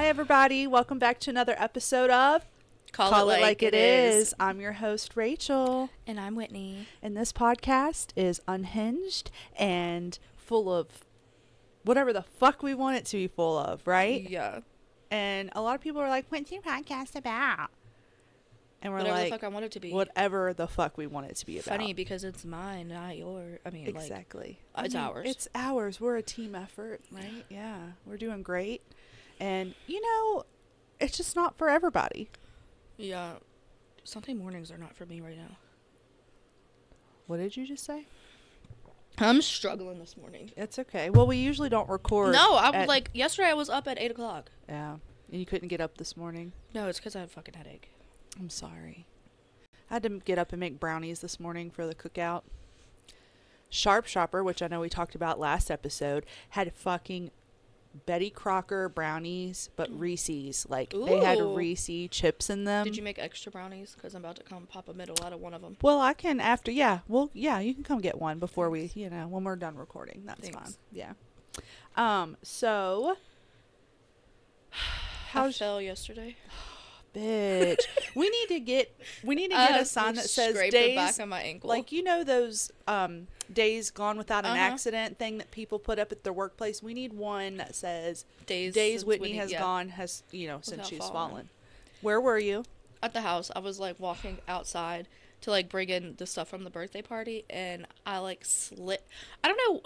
Hi, everybody. Welcome back to another episode of Call It Like It Is. I'm your host, Rachel. And I'm Whitney. And this podcast is unhinged and full of whatever the fuck we want it to be full of, right? Yeah. And a lot of people are like, what's your podcast about? And we're whatever like, the fuck I want it to be. Whatever the fuck we want it to be about. Funny because it's mine, not yours. I mean, exactly. It's ours. It's ours. We're a team effort, right? Yeah. We're doing great. And, you know, it's just not for everybody. Yeah. Sunday mornings are not for me right now. What did you just say? I'm struggling this morning. It's okay. Well, we usually don't record. No, I was yesterday I was up at 8 o'clock. Yeah. And you couldn't get up this morning? No, it's because I had a fucking headache. I'm sorry. I had to get up and make brownies this morning for the cookout. Sharp Shopper, which I know we talked about last episode, had fucking Betty Crocker brownies, but Reese's. Like, Ooh. They had Reese chips in them. Did you make extra brownies? Because I'm about to come pop a middle out of one of them. Well, I can after, yeah. Well, yeah, you can come get one before we, when we're done recording. That's fine. Yeah. So, I fell yesterday. Bitch. we need to get a sign that says days the back of my ankle. Like, those days gone without an accident thing that people put up at their workplace. We need one that says days Whitney has gone since she's fallen. Where were you? At the house. I was like walking outside to bring in the stuff from the birthday party, and I slipped. I don't know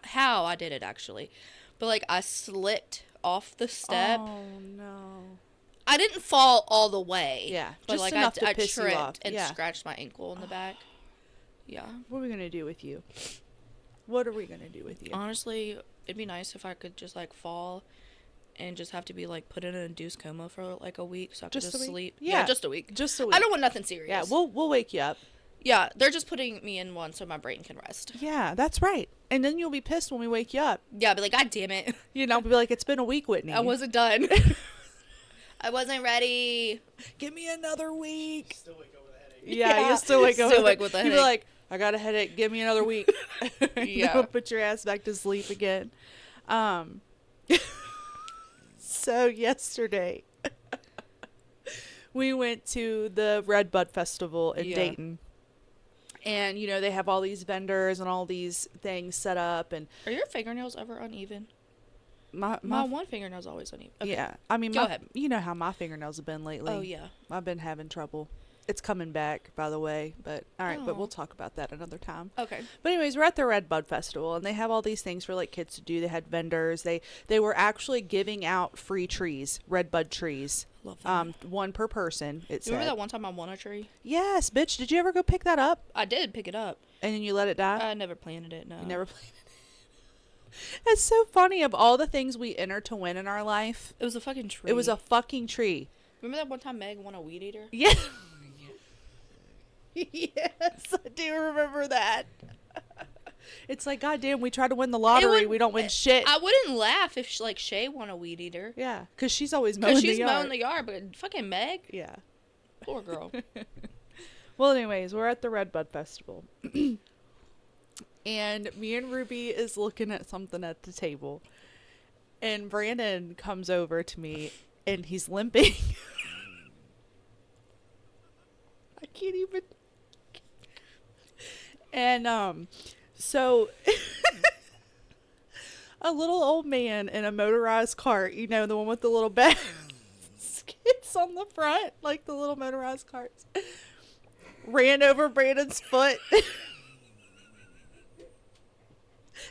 how I did it actually, but I slipped off the step. Oh no. I didn't fall all the way. Yeah, but just enough to piss you off. And scratched my ankle in the back. Yeah. What are we gonna do with you? What are we gonna do with you? Honestly, it'd be nice if I could just fall, and just have to be put in an induced coma for a week, so I could just sleep. Yeah, just a week. Just a week. I don't want nothing serious. Yeah, we'll wake you up. Yeah, they're just putting me in one so my brain can rest. Yeah, that's right. And then you'll be pissed when we wake you up. Yeah, I'll be like, God damn it. Be like, it's been a week, Whitney. I wasn't done. I wasn't ready. Give me another week. Still wake up with a headache. Yeah, you still wake up with a headache. You'd be like, I got a headache. Give me another week. Yeah. Put your ass back to sleep again. So yesterday, we went to the Red Bud Festival in Dayton. And, they have all these vendors and all these things set up. And are your fingernails ever uneven? My one fingernail's always uneven. Okay. Yeah. I mean, Go ahead. You know how my fingernails have been lately. Oh, yeah. I've been having trouble. It's coming back, by the way. But, all right. But we'll talk about that another time. Okay. But anyways, we're at the Red Bud Festival, and they have all these things for, kids to do. They had vendors. They were actually giving out free trees, Red Bud trees. Love that. One per person, it said. Remember that one time I won a tree? Yes, bitch. Did you ever go pick that up? I did pick it up. And then you let it die? I never planted it, no. You never planted it? It's so funny. Of all the things we enter to win in our life, it was a fucking tree. It was a fucking tree. Remember that one time Meg won a weed eater? Yeah. Yes, I do remember that. It's like, goddamn, we try to win the lottery, we don't win shit. I wouldn't laugh if Shay won a weed eater. Yeah, because she's always mowing the yard. She's mowing the yard, but fucking Meg. Yeah. Poor girl. Well, anyways, we're at the Red Bud Festival. And me and Ruby is looking at something at the table. And Brandon comes over to me, and he's limping. I can't even. And, so, a little old man in a motorized cart, the one with the little baskets on the front, like the little motorized carts, ran over Brandon's foot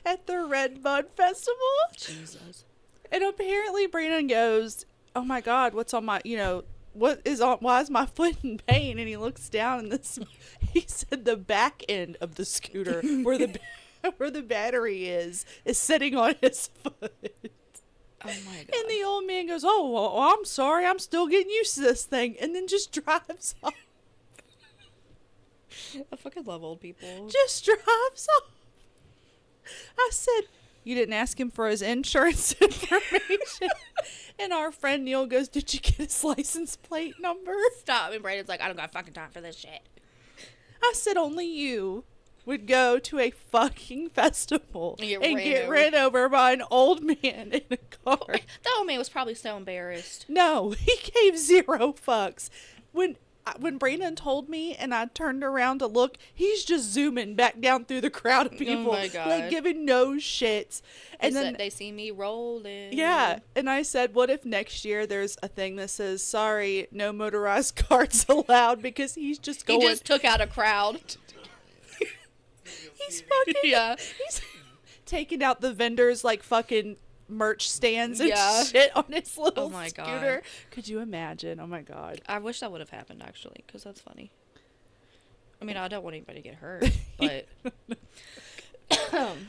at the Red Bud Festival. Jesus. And apparently Brandon goes, oh my God, what's on my, why is my foot in pain? And he looks down, and he said the back end of the scooter where the battery is sitting on his foot. Oh my God. And the old man goes, oh, well, I'm sorry, I'm still getting used to this thing, and then just drives off. I fucking love old people. Just drives off. I said, you didn't ask him for his insurance information. And our friend Neil goes, did you get his license plate number? Stop. And Brandon's like, I don't got fucking time for this shit. I said, only you. would go to a fucking festival And get and ran get over. ran over by an old man in a car. That old man was probably so embarrassed. No, he gave zero fucks. When Brandon told me and I turned around to look, he's just zooming back down through the crowd of people, my God. like giving no shits. And then They see me rolling. yeah, and I said, what if next year there's a thing that says, sorry, no motorized carts allowed, because he's just going. He just took out a crowd. He's fucking Yeah. He's taking out the vendors like fucking merch stands and Yeah. shit on his little Oh my God. scooter. Could you imagine? Oh my God. I wish that would have happened, actually, because that's funny. I mean, I don't want anybody to get hurt, but...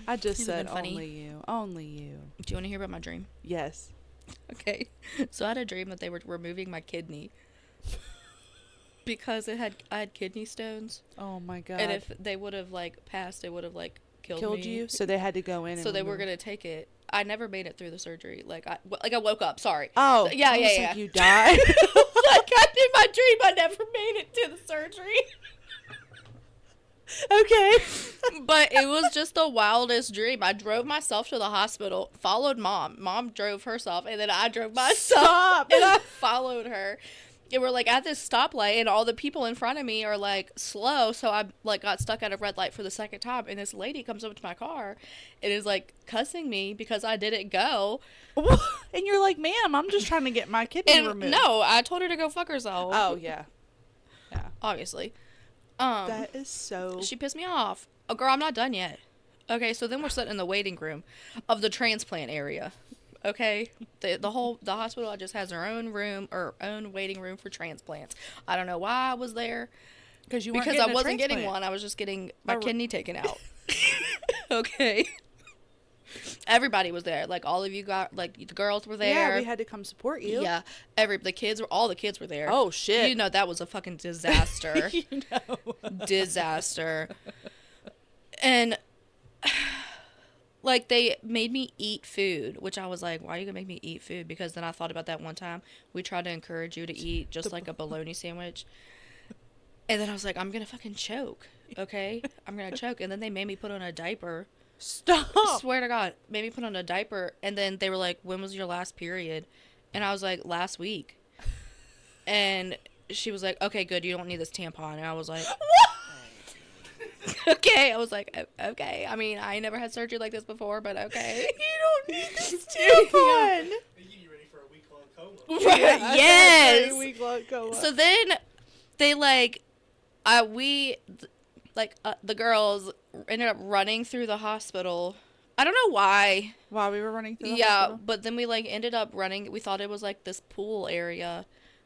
I just It would've said been funny. only you. Only you. Do you want to hear about my dream? Yes. Okay. So I had a dream that they were removing my kidney. Because I had kidney stones. Oh my God. And if they would have, like, passed, it would have, like, killed me. you, so they had to go in. So and they were remove- going to take it. I never made it through the surgery. I woke up, sorry. Oh, Yeah, I was yeah. like, you died. Like, in my dream, I never made it to the surgery. Okay. But it was just the wildest dream. I drove myself to the hospital, followed Mom. Mom drove herself, and then I drove myself. Stop. And I followed her. And we're, like, at this stoplight, and all the people in front of me are, like, slow. So I, like, got stuck at a red light for the second time. And this lady comes up to my car and is, like, cussing me because I didn't go. And you're like, ma'am, I'm just trying to get my kidney And removed. no, I told her to go fuck herself. Oh, yeah. Yeah. Obviously. That is so... She pissed me off. Oh, girl, I'm not done yet. Okay, so then we're sitting in the waiting room of the transplant area. Okay, the hospital just has their own room or own waiting room for transplants. I don't know why I was there Because I wasn't getting one. I was just getting my kidney taken out. Okay. Everybody was there. Like, all of you got, like, the girls were there. Yeah, we had to come support you. Yeah, all the kids were there. Oh, shit. You know, that was a fucking disaster. You know. Disaster. And like, they made me eat food, which I was like, why are you gonna make me eat food? Because then I thought about that one time we tried to encourage you to eat just like a bologna sandwich, and then I was like, I'm gonna fucking choke. Okay, I'm gonna choke. And then they made me put on a diaper. Stop. Swear to God, made me put on a diaper. And then they were like, when was your last period? And I was like, last week. And she was like, okay, good, you don't need this tampon. And I was like, okay. I was like, okay. I mean, I never had surgery like this before, but okay. You don't need this tampon. They get you ready for a week-long coma. Right. Yeah, Yes. 3-week-long coma. So then they the girls ended up running through the hospital. I don't know why. While we were running through the Yeah, hospital? but then we ended up running. We thought it was like this pool area,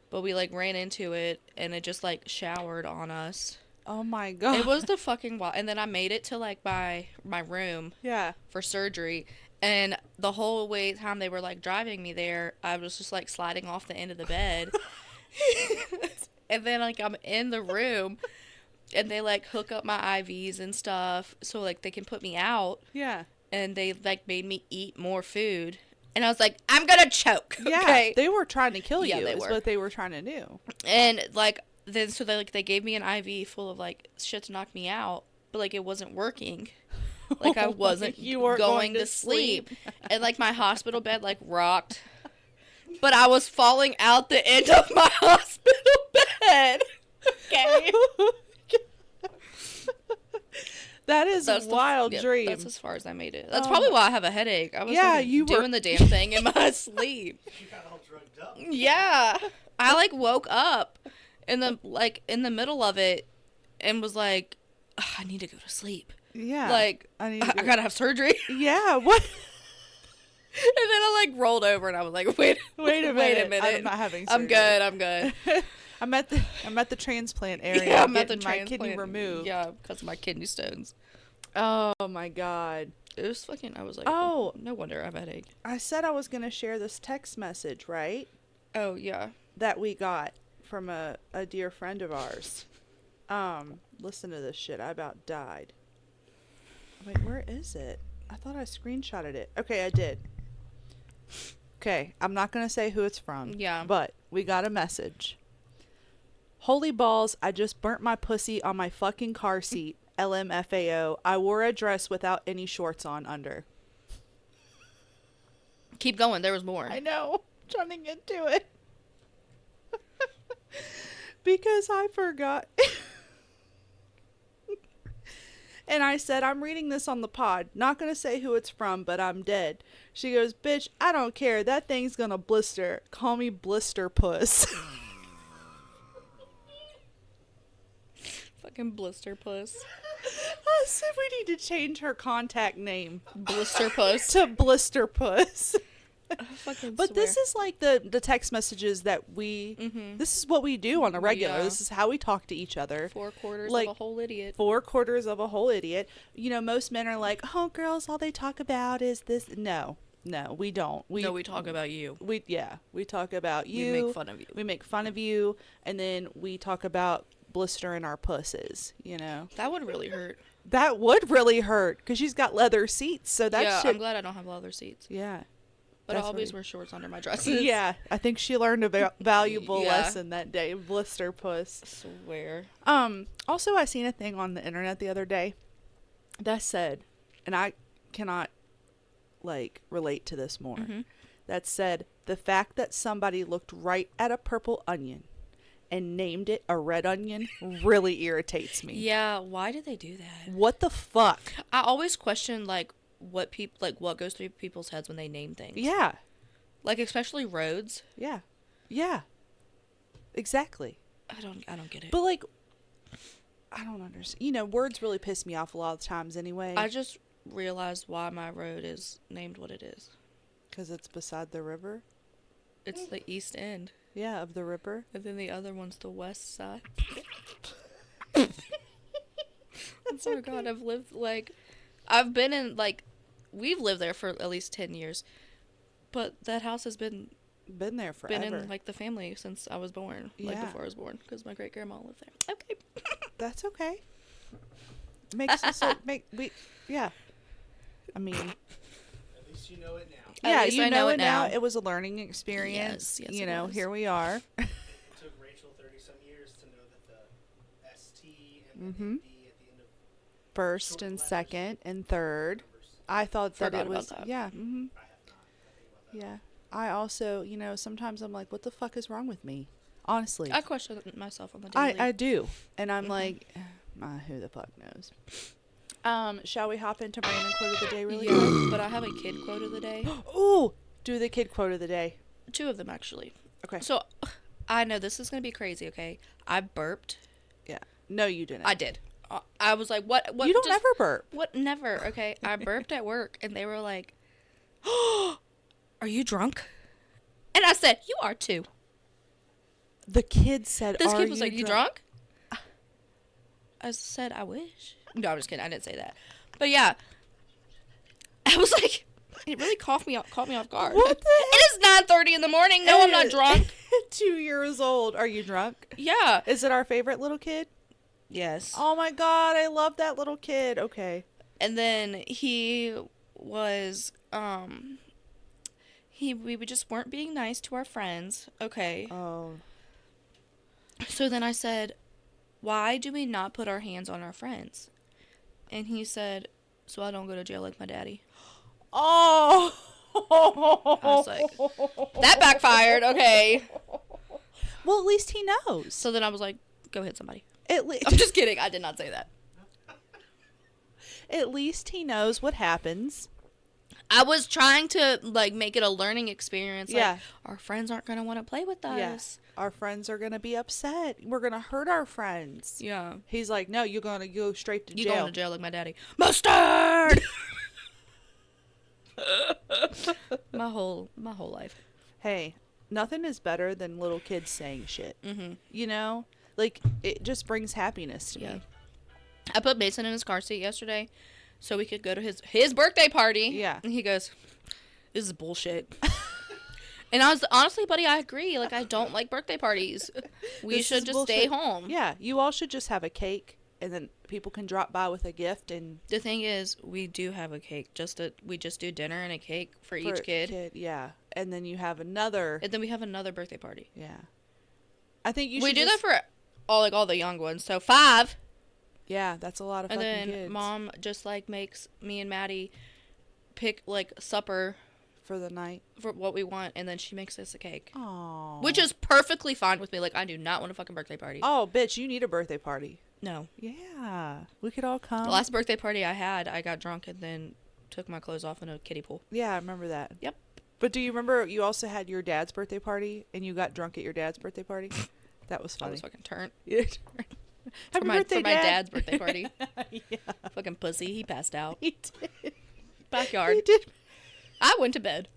but we ran into it and it just showered on us. Oh my God. It was the fucking wild. And then I made it to my room Yeah. for surgery, and the whole way time they were driving me there, I was just sliding off the end of the bed. And then I'm in the room and they hook up my IVs and stuff so they can put me out, Yeah. and they made me eat more food, and I was like, I'm gonna choke. Yeah. Okay. They were trying to kill Yeah, you. they Is were. what they were trying to do. And then so they gave me an IV full of shit to knock me out, but it wasn't working. I wasn't You weren't going to sleep. And my hospital bed rocked, but I was falling out the end of my hospital bed. Okay. That is a wild yeah, dream. That's as far as I made it. That's probably why I have a headache. I was Yeah, you were- doing the damn thing in my sleep. You got all drugged up. Yeah. I woke up in the middle of it and was like, "Ugh, I need to go to sleep. Yeah. I need to gotta have surgery." Yeah. What? And then I rolled over and I was like, wait Wait a minute. Wait a minute. I'm not having I'm surgery. good. I'm good. I'm at the transplant area. Yeah, I'm at the getting my kidney transplant. removed. Yeah, because of my kidney stones. Oh my God. It was fucking, I was like, Oh. no wonder I have a headache. I said I was gonna share this text message, right? Oh, yeah. That we got from a dear friend of ours. Listen to this shit. I about died. Wait, where is it? I thought I screenshotted it. Okay, I did. Okay, I'm not gonna say who it's from. Yeah. But we got a message. Holy balls, I just burnt my pussy on my fucking car seat. LMFAO. I wore a dress without any shorts on under. Keep going. There was more. I know. Trying to get to it. Because I forgot. And I said, I'm reading this on the pod. Not going to say who it's from, but I'm dead. She goes, bitch, I don't care. That thing's going to blister. Call me Blister Puss. Fucking blister puss. I said we need to change her contact name Blister puss. to Blister Puss. But this is like the text messages that we, this is what we do on a regular. Yeah. This is how we talk to each other. 4/4 like, of a whole idiot. 4/4 of a whole idiot. You know, most men are like, oh, girls, all they talk about is this. No, we don't. We talk about you. We talk about you. We make fun of you. We make fun of you, and then we talk about blistering our pusses, you know. That would really hurt. That would really hurt, because she's got leather seats, so that yeah, shit. I'm glad I don't have leather seats. Yeah. But I That's always what wear shorts under my dresses. Yeah, I think she learned a valuable Yeah. lesson that day. Blister puss. Swear. Also, I seen a thing on the internet the other day that said, and I cannot, like, relate to this more, that said, the fact that somebody looked right at a purple onion and named it a red onion really irritates me. Yeah, why did they do that? What the fuck? I always question, like, what goes through people's heads when they name things. Yeah. Like, especially roads. Yeah. Yeah. Exactly. I don't get it. But, like, I don't understand. You know, words really piss me off a lot of times anyway. I just realized why my road is named what it is. Because it's beside the river? It's the east end. Yeah, of the river. And then the other one's the west side. Oh my god, I've been in, like, we've lived there for at least 10 years. But that house has been Been there forever. in, like, the family since I was born. Like, Yeah. before I was born. Because my great-grandma lived there. Okay. That's okay. Makes us yeah. I mean, At least you know it now. yeah, least you I know know it it now. now. It was a learning experience. Yes, you it know, was. here we are. It took Rachel 30-some years to know that the ST and the ND at the end of First short and letters, second and third. numbers. I thought that Forgot it was about that. yeah. I have not. I think about that. Yeah. I also, you know, sometimes I'm like, what the fuck is wrong with me? Honestly. I question myself on the daily. I do. And I'm like, who the fuck knows? Shall we hop into Brandon quote of the day really quick? Yeah, but I have a kid quote of the day. Ooh, do the kid quote of the day. 2 of them, actually. Okay. So, I know this is going to be crazy, okay? I burped. Yeah. No, you didn't. I did. I was like, what? You don't just- ever burp. What? Never, okay? I burped at work, and they were like, are you drunk? And I said, you are too. The kid said, This "Are kid was you like, you drunk? I said, I wish. No, I'm just kidding. I didn't say that. But yeah. I was like, it really caught me off guard. What the It is 9:30 in the morning. No, I'm not drunk. 2 years old. Are you drunk? Yeah. Is it our favorite little kid? Yes. Oh my god, I love that little kid. Okay. And then he was, we just weren't being nice to our friends. Okay. Oh. So then I said, why do we not put our hands on our friends? And he said, so I don't go to jail like my daddy. Oh. I was like, that backfired. Okay. Well, at least he knows. So then I was like, go hit somebody. At least I'm just kidding. I did not say that. At least he knows what happens. I was trying to, like, make it a learning experience. Like, Yeah. our friends aren't going to want to play with us. Yes. Our friends are going to be upset. We're going to hurt our friends. Yeah. He's like, no, you're going to go straight to You jail. going to jail like my daddy. Mustard! my whole life. Hey, nothing is better than little kids saying shit. Mm-hmm. You know? Like, it just brings happiness to Yeah. me. I put Mason in his car seat yesterday so we could go to his birthday party. Yeah. And he goes, this is bullshit. And I was, honestly, buddy, I agree. Like, I don't like birthday parties. We This should is just stay bullshit. home. Yeah, you all should just have a cake, and then people can drop by with a gift and The thing is, we do have a cake. We just do dinner and a cake for each for kid. Yeah, and then you have another. And then we have another birthday party. Yeah, I think you. We should do just, that for all the young ones. So 5. Yeah, that's a lot of And fucking then kids. Mom just like makes me and Maddie pick like supper For the night. for what we want, and then she makes us a cake. Oh. Which is perfectly fine with me. Like, I do not want a fucking birthday party. Oh, bitch, you need a birthday party. No. Yeah. We could all come. The last birthday party I had, I got drunk and then took my clothes off in a kiddie pool. Yeah, I remember that. Yep. But do you remember you also had your dad's birthday party and you got drunk at your dad's birthday party? That was I funny. was fucking turned. Happy birthday, for my Dad. dad's birthday party. Yeah. Fucking pussy. He passed out. He did. Backyard. He did. I went to bed.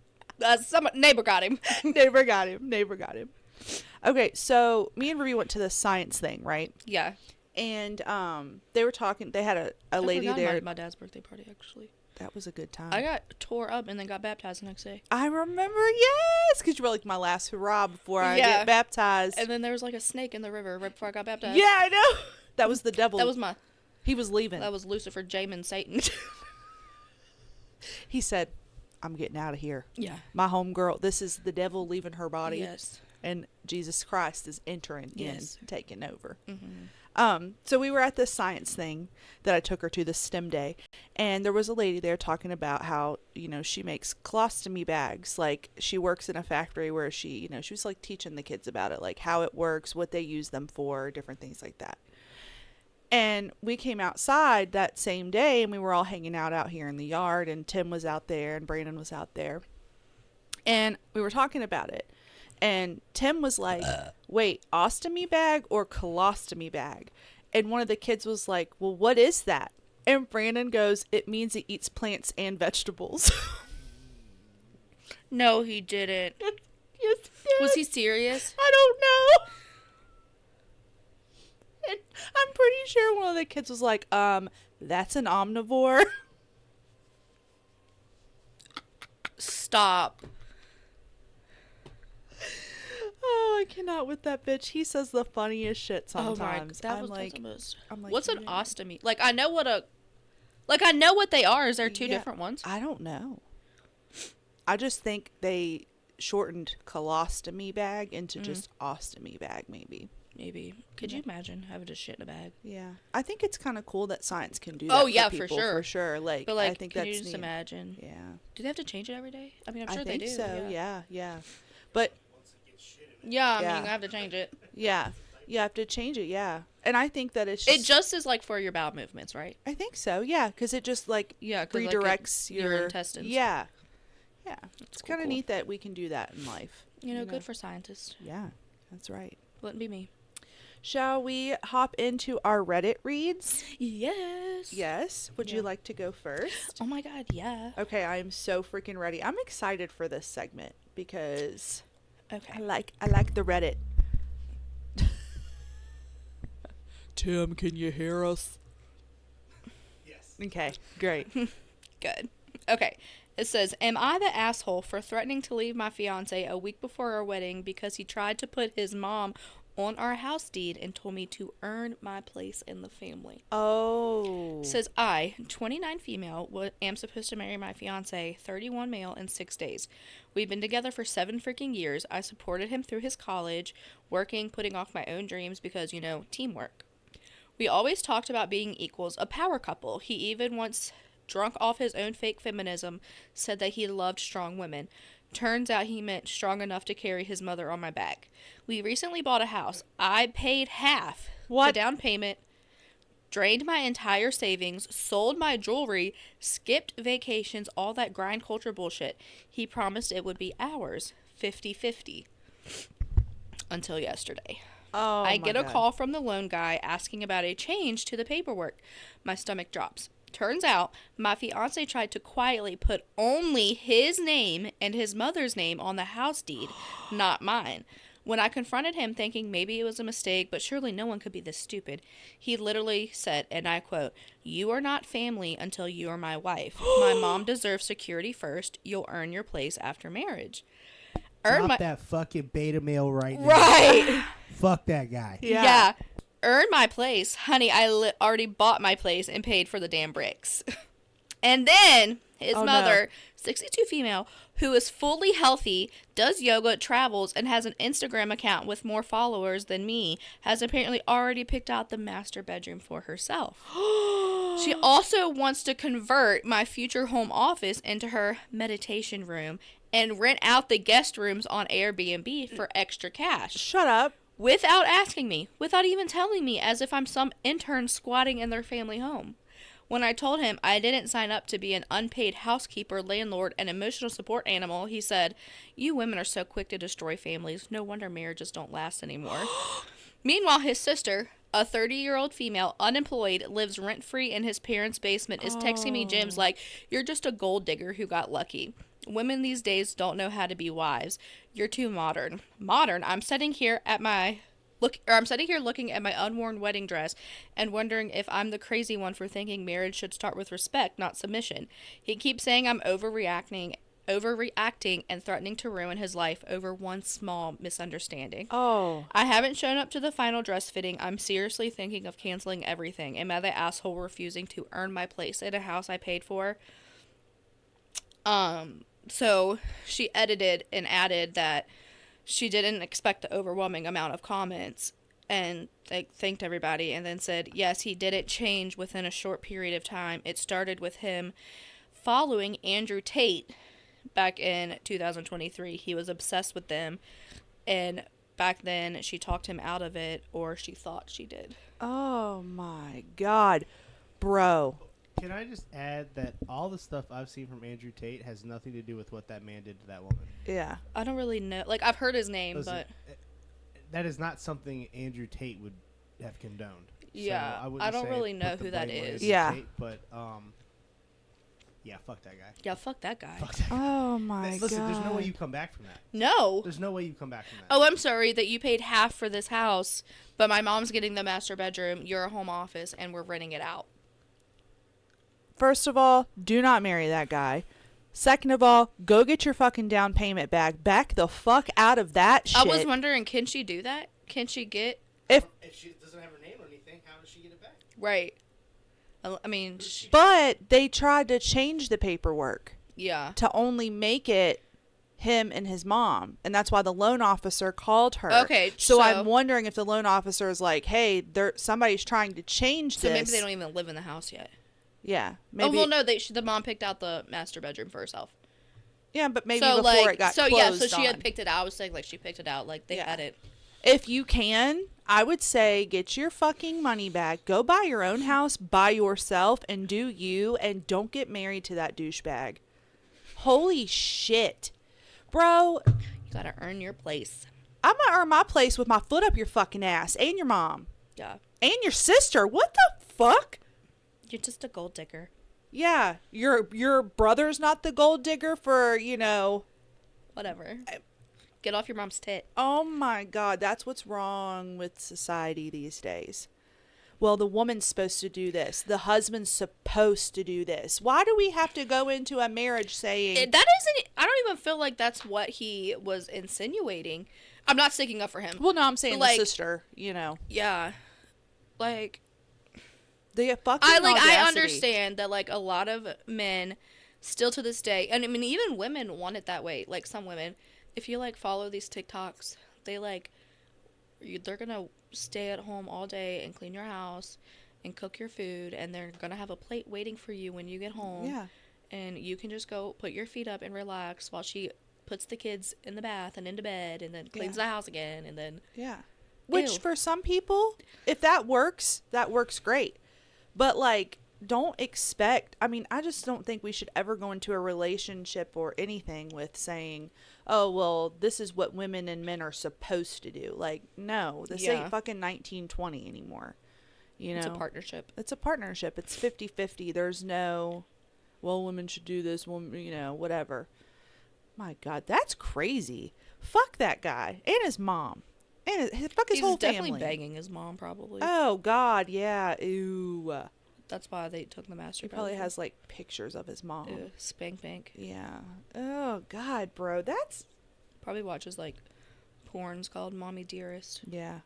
Some neighbor got him. Neighbor got him. Okay, so me and Ruby went to the science thing, right? Yeah. And they were talking. They had a lady I forgot there. my dad's birthday party, actually. That was a good time. I got tore up and then got baptized the next day. I remember, yes, because you were like my last hurrah before I Yeah. get baptized. And then there was like a snake in the river right before I got baptized. Yeah, I know. That was the devil. He was leaving. That was Lucifer, Jamin, Satan. He said, "I'm getting out of here. Yeah. My homegirl. This is the devil leaving her body, Yes. and Jesus Christ is entering Yes. in, taking over." Mm-hmm. So we were at this science thing that I took her to, this STEM day, and there was a lady there talking about how, she makes colostomy bags. Like, she works in a factory where she was like teaching the kids about it, like how it works, what they use them for, different things like that. And we came outside that same day, and we were all hanging out here in the yard, and Tim was out there and Brandon was out there, and we were talking about it. And Tim was like, wait, ostomy bag or colostomy bag? And one of the kids was like, well, what is that? And Brandon goes, it means it eats plants and vegetables. No, he didn't. Yes, he did. Was he serious? I don't know. And I'm pretty sure one of the kids was like, that's an omnivore. Stop. Oh, I cannot with that bitch. He says the funniest shit sometimes. That I'm was like, the most. I'm like, What's an "You- ostomy? Like, I know what they are. Is there two Yeah, different ones? I don't know. I just think they shortened colostomy bag into just ostomy bag, maybe. Maybe. Could you imagine having to shit in a bag? Yeah, I think it's kind of cool that science can do that. Oh, yeah, for for people, sure. for sure. Like, But like, I think can that's you just neat. imagine? Yeah, Do they have to change it every day? I mean, I'm sure I think they do. so. Yeah. Yeah. But Once it gets shit in it. Yeah, I Yeah. mean, I have to change it. yeah, you have to change it. Yeah, and I think that it's It just is like for your bowel movements, right? I think so. Yeah, because it just like Yeah, 'cause, like, redirects your intestines. Yeah, yeah. It's cool, kind of cool. neat that we can do that in life. You know, good for scientists. Yeah, that's right. Wouldn't be me. Shall we hop into our Reddit reads? Yes. Yes. Would you Yeah. like to go first? Oh my god, yeah. Okay, I am so freaking ready. I'm excited for this segment because Okay. I like the Reddit. Tim, can you hear us? Yes. Okay, great. Good. Okay. It says, am I the asshole for threatening to leave my fiance a week before our wedding because he tried to put his mom on our house deed and told me to earn my place in the family? Oh. Says I, 29 female, am supposed to marry my fiance, 31 male, in 6 days. We've been together for 7 freaking years. I supported him through his college, working, putting off my own dreams because, teamwork. We always talked about being equals, a power couple. He even once, drunk off his own fake feminism, said that he loved strong women. Turns out he meant strong enough to carry his mother on my back. We recently bought a house. I paid half the down payment, drained my entire savings, sold my jewelry, skipped vacations, all that grind culture bullshit. He promised it would be ours, 50-50. Until yesterday. Oh, I my get a God. call from the loan guy asking about a change to the paperwork. My stomach drops. Turns out, my fiance tried to quietly put only his name and his mother's name on the house deed, not mine. When I confronted him thinking maybe it was a mistake, but surely no one could be this stupid, he literally said, and I quote, "You are not family until you are my wife. My mom deserves security first. You'll earn your place after marriage." Drop that fucking beta male right now. Right. Fuck that guy. Yeah. Earn my place. Honey, I already bought my place and paid for the damn bricks. And then His Oh, mother, 62 female, who is fully healthy, does yoga, travels, and has an Instagram account with more followers than me, has apparently already picked out the master bedroom for herself. She also wants to convert my future home office into her meditation room and rent out the guest rooms on Airbnb for extra cash. Shut up. Without asking me, without even telling me, as if I'm some intern squatting in their family home. When I told him I didn't sign up to be an unpaid housekeeper, landlord, and emotional support animal, he said, "You women are so quick to destroy families. No wonder marriages don't last anymore." Meanwhile, his sister, a 30-year-old female, unemployed, lives rent-free in his parents' basement, is texting me gems like, "You're just a gold digger who got lucky. Women these days don't know how to be wives. You're too modern." Modern? I'm sitting here looking at my unworn wedding dress and wondering if I'm the crazy one for thinking marriage should start with respect, not submission. He keeps saying I'm overreacting and threatening to ruin his life over one small misunderstanding. Oh. I haven't shown up to the final dress fitting. I'm seriously thinking of canceling everything. Am I the asshole refusing to earn my place in a house I paid for? So she edited and added that she didn't expect the overwhelming amount of comments and thanked everybody, and then said, yes, he didn't change within a short period of time. It started with him following Andrew Tate back in 2023. He was obsessed with them, and back then she talked him out of it, or she thought she did. Oh my God. Bro. Can I just add that all the stuff I've seen from Andrew Tate has nothing to do with what that man did to that woman? Yeah. I don't really know. Like, I've heard his name, Listen, but that is not something Andrew Tate would have condoned. yeah, So I don't say really know put the who that blame on is. Andrew Yeah. Tate, but yeah, fuck that guy. Yeah, fuck that guy. Fuck that guy. Oh my God. Listen, there's no way you come back from that. No. There's no way you come back from that. Oh, I'm sorry that you paid half for this house, but my mom's getting the master bedroom, you're a home office, and we're renting it out. First of all, do not marry that guy. Second of all, go get your fucking down payment back. Back the fuck out of that shit. I was wondering, can she do that? Can she get... If she doesn't have her name or anything, how does she get it back? Right. I mean, but they tried to change the paperwork yeah. to only make it him and his mom, and that's why the loan officer called her. Okay, so I'm wondering if the loan officer is like, hey, somebody's trying to change this. So maybe they don't even live in the house yet. Yeah, maybe. Oh, well, no, the mom picked out the master bedroom for herself. Yeah, but maybe so, before it got closed yeah, so she on. had picked it out. I was saying, like, she picked it out. Like, they had it. If you can, I would say get your fucking money back. Go buy your own house by yourself and do you, and don't get married to that douchebag. Holy shit. Bro. You gotta earn your place. I'm gonna earn my place with my foot up your fucking ass and your mom. Yeah. And your sister. What the fuck? You're just a gold digger. Yeah. Your brother's not the gold digger for, Whatever. Get off your mom's tit. Oh my God, that's what's wrong with society these days. Well, the woman's supposed to do this. The husband's supposed to do this. Why do we have to go into a marriage saying... I don't even feel like that's what he was insinuating. I'm not sticking up for him. Well, no, I'm saying like, the sister, Yeah. Like... The fucking I audacity. understand that, like, a lot of men still to this day, and I mean, even women want it that way. Like, some women, if you, like, follow these TikToks, they, like... they're gonna stay at home all day and clean your house and cook your food, and they're gonna have a plate waiting for you when you get home. Yeah. And you can just go put your feet up and relax while she puts the kids in the bath and into bed and then cleans the house again and then... Yeah. Which, Ew. for some people, if that works great. But, like, don't expect... I mean, I just don't think we should ever go into a relationship or anything with saying... oh, well, this is what women and men are supposed to do. Like, no, this ain't fucking 1920 anymore. It's a partnership. It's a partnership. It's 50-50. There's no, well, women should do this, whatever. My God, that's crazy. Fuck that guy and his mom. And fuck his whole family. He's definitely banging his mom, probably. Oh, God, yeah. Ew. That's why they took the master. He probably has, like, pictures of his mom. Ew, spank bank. Yeah. Oh, God, bro. That's... Probably watches, like, porns called Mommy Dearest. Yeah.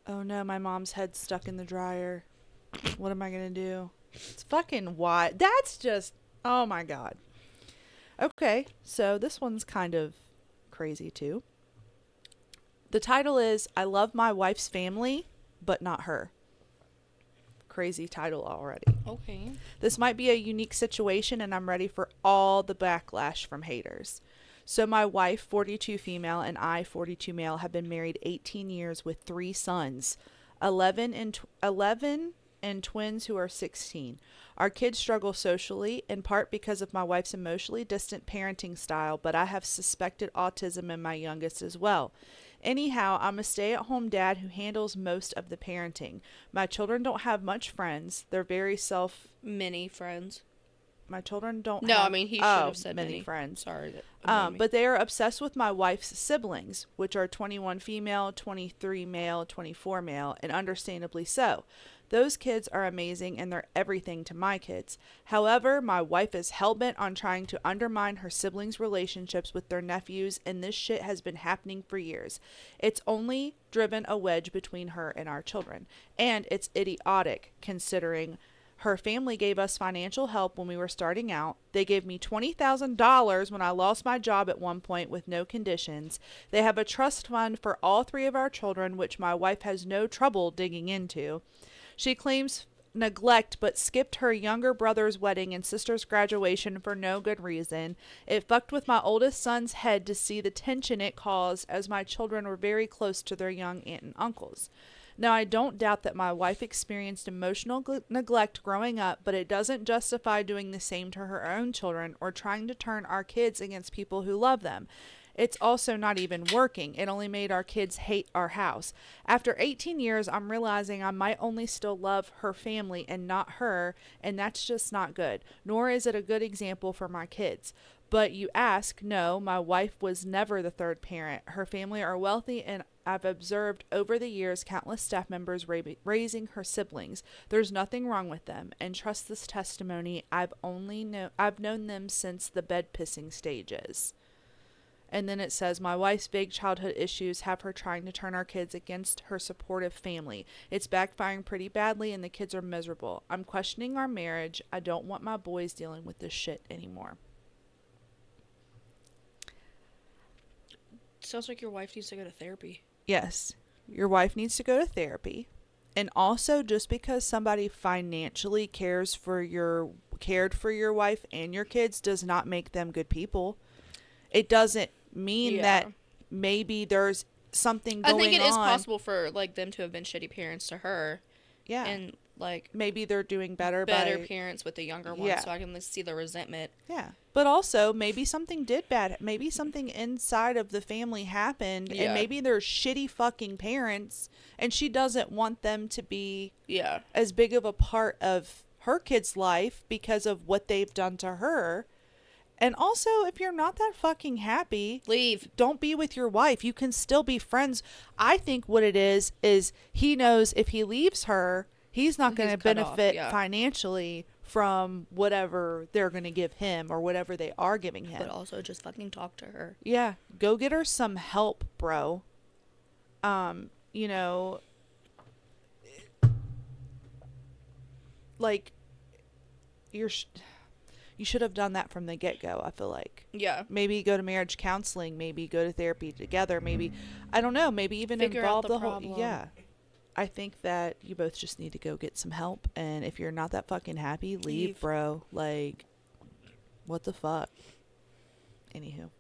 Oh, no, my mom's head's stuck in the dryer. What am I going to do? It's fucking wild. That's just... oh, my God. Okay, so this one's kind of crazy too. The title is I Love My Wife's Family, but Not Her. Crazy title already. Okay. This might be a unique situation, and I'm ready for all the backlash from haters. So, my wife, 42 female, and I, 42 male, have been married 18 years with 3 sons, 11 and twins who are 16. Our kids struggle socially, in part because of my wife's emotionally distant parenting style, but I have suspected autism in my youngest as well. Anyhow, I'm a stay-at-home dad who handles most of the parenting. My children don't have much friends. They're very Many friends. My children don't No, have I mean, he should have said many friends. Sorry. That annoyed me. But they are obsessed with my wife's siblings, which are 21 female, 23 male, 24 male, and understandably so. Those kids are amazing and they're everything to my kids. However, my wife is hell-bent on trying to undermine her siblings' relationships with their nephews, and this shit has been happening for years. It's only driven a wedge between her and our children. And it's idiotic, considering her family gave us financial help when we were starting out. They gave me $20,000 when I lost my job at one point with no conditions. They have a trust fund for all 3 of our children, which my wife has no trouble digging into. She claims neglect but skipped her younger brother's wedding and sister's graduation for no good reason. It fucked with my oldest son's head to see the tension it caused, as my children were very close to their young aunt and uncles. Now, I don't doubt that my wife experienced emotional neglect growing up, but it doesn't justify doing the same to her own children or trying to turn our kids against people who love them. It's also not even working. It only made our kids hate our house. After 18 years, I'm realizing I might only still love her family and not her, and that's just not good. Nor is it a good example for my kids. But you ask, no, my wife was never the third parent. Her family are wealthy, and I've observed over the years countless staff members raising her siblings. There's nothing wrong with them, and trust this testimony. I've known them since the bed pissing stages. And then it says, my wife's vague childhood issues have her trying to turn our kids against her supportive family. It's backfiring pretty badly, and the kids are miserable. I'm questioning our marriage. I don't want my boys dealing with this shit anymore. Sounds like your wife needs to go to therapy. Yes, your wife needs to go to therapy. And also, just because somebody financially cared for your wife and your kids does not make them good people. It doesn't mean that maybe there's something going on. I think it is possible for like them to have been shitty parents to her. Yeah. And like maybe they're doing better parents with the younger one, Yeah. so I can see the resentment. Yeah. But also, maybe something did bad. Maybe something inside of the family happened, and maybe they're shitty fucking parents, and she doesn't want them to be as big of a part of her kid's life because of what they've done to her. And also, if you're not that fucking happy, leave. Don't be with your wife. You can still be friends. I think what it is he knows if he leaves her, he's not going to benefit financially from whatever they're going to give him or whatever they are giving him. But also just fucking talk to her. Yeah. Go get her some help, bro. You know, like, you should have done that from the get-go, I feel like. Yeah. Maybe go to marriage counseling. Maybe go to therapy together. Maybe, I don't know, maybe even involve the whole... Yeah. I think that you both just need to go get some help. And if you're not that fucking happy, leave, bro. Like, what the fuck? Anywho.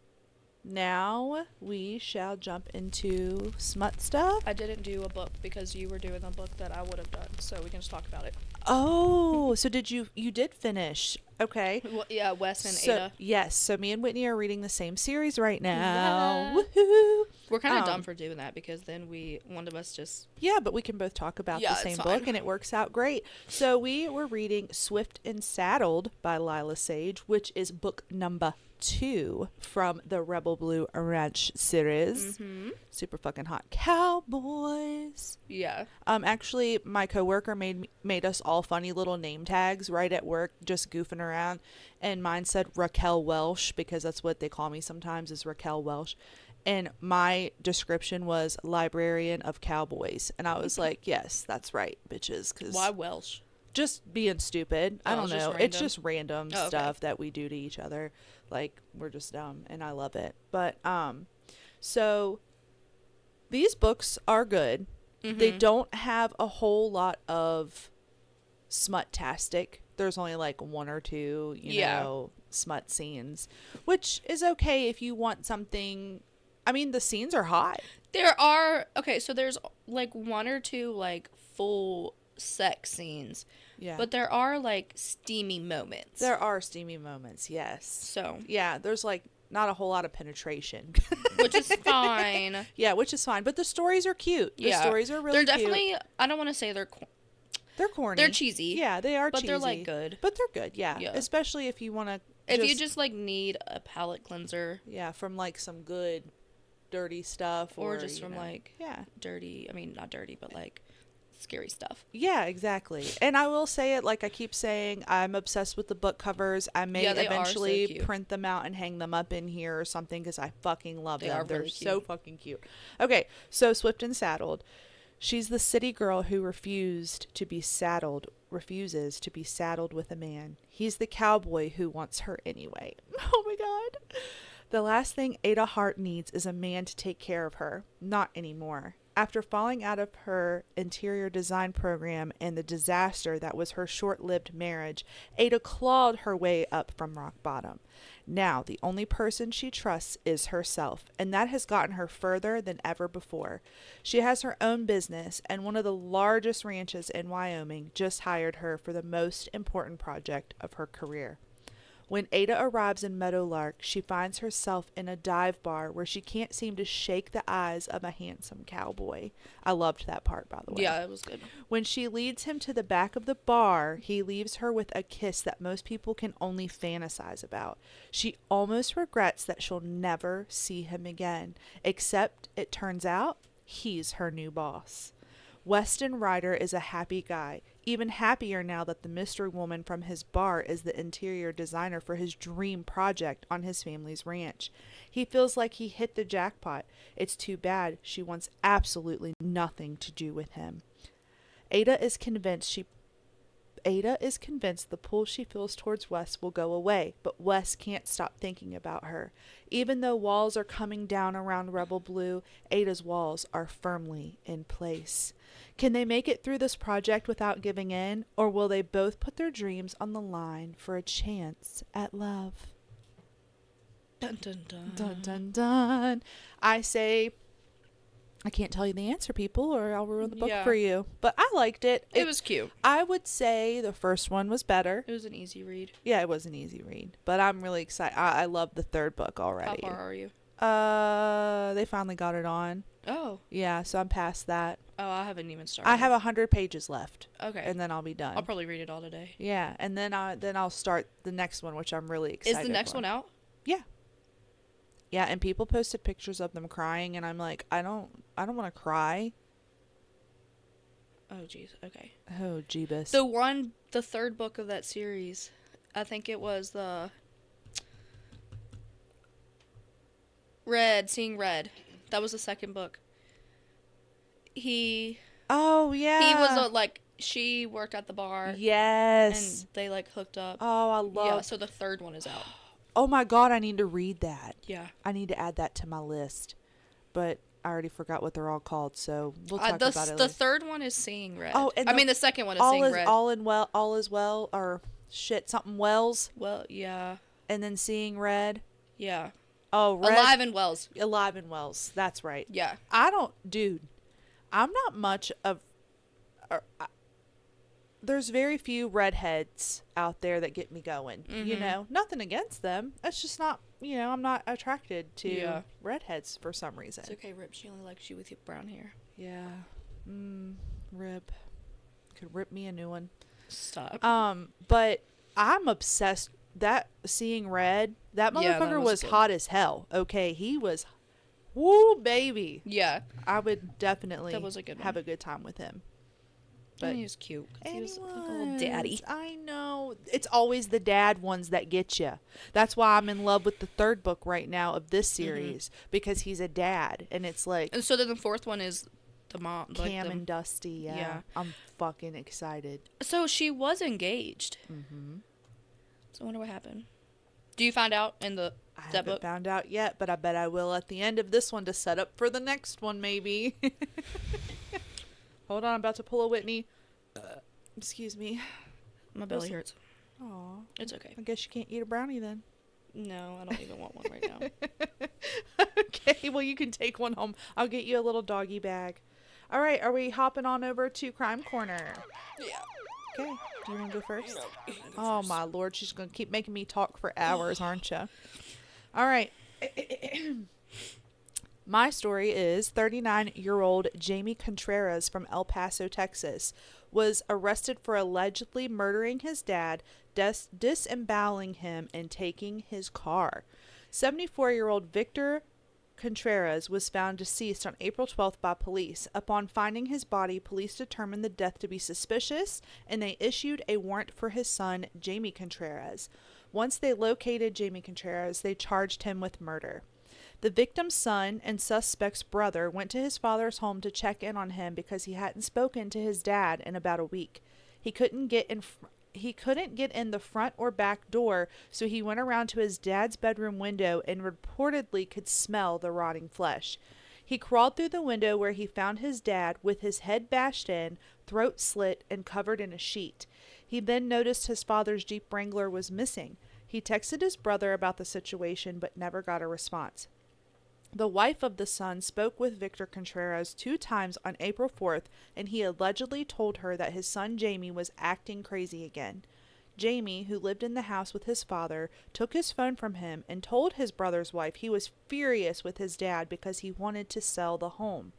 Now we shall jump into Smutt Stuff. I didn't do a book because you were doing a book that I would have done, so we can just talk about it. Oh, so you did finish. Okay. Well, yeah, Wes and Ada. Yes, so me and Whitney are reading the same series right now. Yeah. Woohoo! We're kind of dumb for doing that because then one of us just... Yeah, but we can both talk about the same book and it works out great. So we were reading Swift and Saddled by Lyla Sage, which is book number 2 from the Rebel Blue Ranch series. Mm-hmm. Super fucking hot cowboys. Yeah. Actually, my coworker made us all funny little name tags right at work, just goofing around, and mine said Raquel Welsh because that's what they call me sometimes, is Raquel Welsh. And my description was librarian of cowboys, and I was like, yes, that's right, bitches. 'Cause why Welsh? just being stupid. I Oh, don't it's just know. It's random? just random Oh, okay. stuff that we do to each other. Like, we're just dumb, and I love it. But so these books are good. They Mhm. don't have a whole lot of smut-tastic. There's only like one or two, Yeah. smut scenes, which is okay if you want something. I mean, the scenes are hot. There are okay, so there's like one or two like full sex scenes, Yeah. but there are like steamy moments. There are steamy moments, yes. So, Yeah, there's like not a whole lot of penetration. which is fine. Yeah, which is fine. But the stories are cute. The Yeah. stories are really They're cute. definitely. I don't want to say They're corny. they're cheesy. Yeah, they are but cheesy. they're like good. But they're good, yeah. Yeah. Especially if you want to If you just like need a palate cleanser, yeah, from like some good dirty stuff or just you from know. like Yeah. dirty. I mean, not dirty, but like scary stuff. Yeah, exactly. And I will say it like I keep saying, I'm obsessed with the book covers. I may Yeah, they are so eventually cute. print them out and hang them up in here or something because I fucking love They them. are They're really so cute. fucking cute. Okay, so Swift and Saddled. She's the city girl who refuses to be saddled with a man. He's the cowboy who wants her anyway. Oh my god. The last thing Ada Hart needs is a man to take care of her. Not anymore. After falling out of her interior design program and the disaster that was her short-lived marriage, Ada clawed her way up from rock bottom. Now, the only person she trusts is herself, and that has gotten her further than ever before. She has her own business, and one of the largest ranches in Wyoming just hired her for the most important project of her career. When Ada arrives in Meadowlark, she finds herself in a dive bar where she can't seem to shake the eyes of a handsome cowboy. I loved that part, by the way. Yeah, it was good. When she leads him to the back of the bar, he leaves her with a kiss that most people can only fantasize about. She almost regrets that she'll never see him again, except it turns out he's her new boss. Weston Ryder is a happy guy, even happier now that the mystery woman from his bar is the interior designer for his dream project on his family's ranch. He feels like he hit the jackpot. It's too bad she wants absolutely nothing to do with him. Ada is convinced the pull she feels towards Wes will go away, but Wes can't stop thinking about her. Even though walls are coming down around Rebel Blue, Ada's walls are firmly in place. Can they make it through this project without giving in, or will they both put their dreams on the line for a chance at love? Dun dun dun. Dun dun dun. I say, I can't tell you the answer, people, or I'll ruin the book Yeah. for you. But I liked it. It was cute. I would say the first one was better. It was an easy read. Yeah, it was an easy read, but I'm really excited. I love the third book How already. far are you? They finally got it on. Oh. Yeah, so I'm past that. Oh, I haven't even started. I have 100 pages left, Okay. and then I'll be done. I'll probably read it all today. Yeah, and then I'll start the next one, which I'm really excited. Is the next for. one out? Yeah. Yeah, and people posted pictures of them crying, and I'm like, I don't want to cry. Oh, jeez. Okay. Oh, Jeebus. The third book of that series, I think it was the Seeing Red. That was the second book. Oh yeah. He was like, she worked at the bar. Yes. And they like hooked up. Oh, I love. Yeah, so the third one is out. Oh my God, I need to read that. Yeah. I need to add that to my list, but I already forgot what they're all called, so we'll talk The about it. the third one is Seeing Red. Oh, and I mean the second one is all Seeing is Red. all is well, or shit, something Wells, Well, yeah. and then Seeing Red. Yeah. Oh, Red, Alive and Wells. Alive and Wells. That's right. Yeah. Dude, I'm not much of. There's very few redheads out there that get me going. You Mhm. know, nothing against them. It's just not. You know, I'm not attracted to Yeah. redheads for some reason. It's okay, Rip. She only likes you with your brown hair. Yeah. Rip. Could rip me a new one. Stop. But I'm obsessed. That Seeing Red, that Yeah, that motherfucker was was good. hot as hell. Okay, he was. Woo, baby. Yeah. I would definitely That was a good have one. a good time with him. But he was cute. 'Cause he was like a little was. daddy. I know. It's always the dad ones that get you. That's why I'm in love with the third book right now of this series, because he's a dad, and it's like, And so then the fourth one is the mom, Cam and Dusty, yeah. I'm fucking excited. So she was engaged. Mm-hmm. So I wonder what happened. Do you find out in the I that haven't book? found out yet, but I bet I will at the end of this one to set up for the next one, maybe. Hold on, I'm about to pull a Whitney. Excuse me. My belly hurts. Aw. It's okay. I guess you can't eat a brownie then. No, I don't even want one right now. Okay, well, you can take one home. I'll get you a little doggy bag. All right, are we hopping on over to Crime Corner? Yeah. Okay, do you want to go first? Oh, my Lord, she's going to keep making me talk for hours, aren't you? All right. My story is 39-year-old Jamie Contreras from El Paso, Texas, was arrested for allegedly murdering his dad, disemboweling him, and taking his car. 74-year-old Victor Contreras was found deceased on April 12th by police. Upon finding his body, police determined the death to be suspicious, and they issued a warrant for his son, Jamie Contreras. Once they located Jamie Contreras, they charged him with murder. The victim's son and suspect's brother went to his father's home to check in on him because he hadn't spoken to his dad in about a week. He couldn't get in the front or back door, so he went around to his dad's bedroom window and reportedly could smell the rotting flesh. He crawled through the window where he found his dad with his head bashed in, throat slit, and covered in a sheet. He then noticed his father's Jeep Wrangler was missing. He texted his brother about the situation but never got a response. The wife of the son spoke with Victor Contreras 2 times on April 4th, and he allegedly told her that his son Jamie was acting crazy again. Jamie, who lived in the house with his father, took his phone from him and told his brother's wife he was furious with his dad because he wanted to sell the home.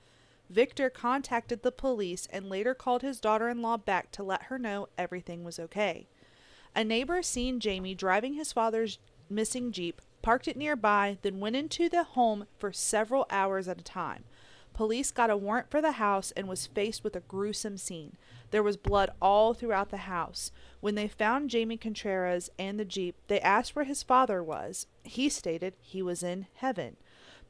Victor contacted the police and later called his daughter-in-law back to let her know everything was okay. A neighbor seen Jamie driving his father's missing Jeep, parked it nearby, then went into the home for several hours at a time. Police got a warrant for the house and was faced with a gruesome scene. There was blood all throughout the house. When they found Jamie Contreras and the Jeep, they asked where his father was. He stated he was in heaven.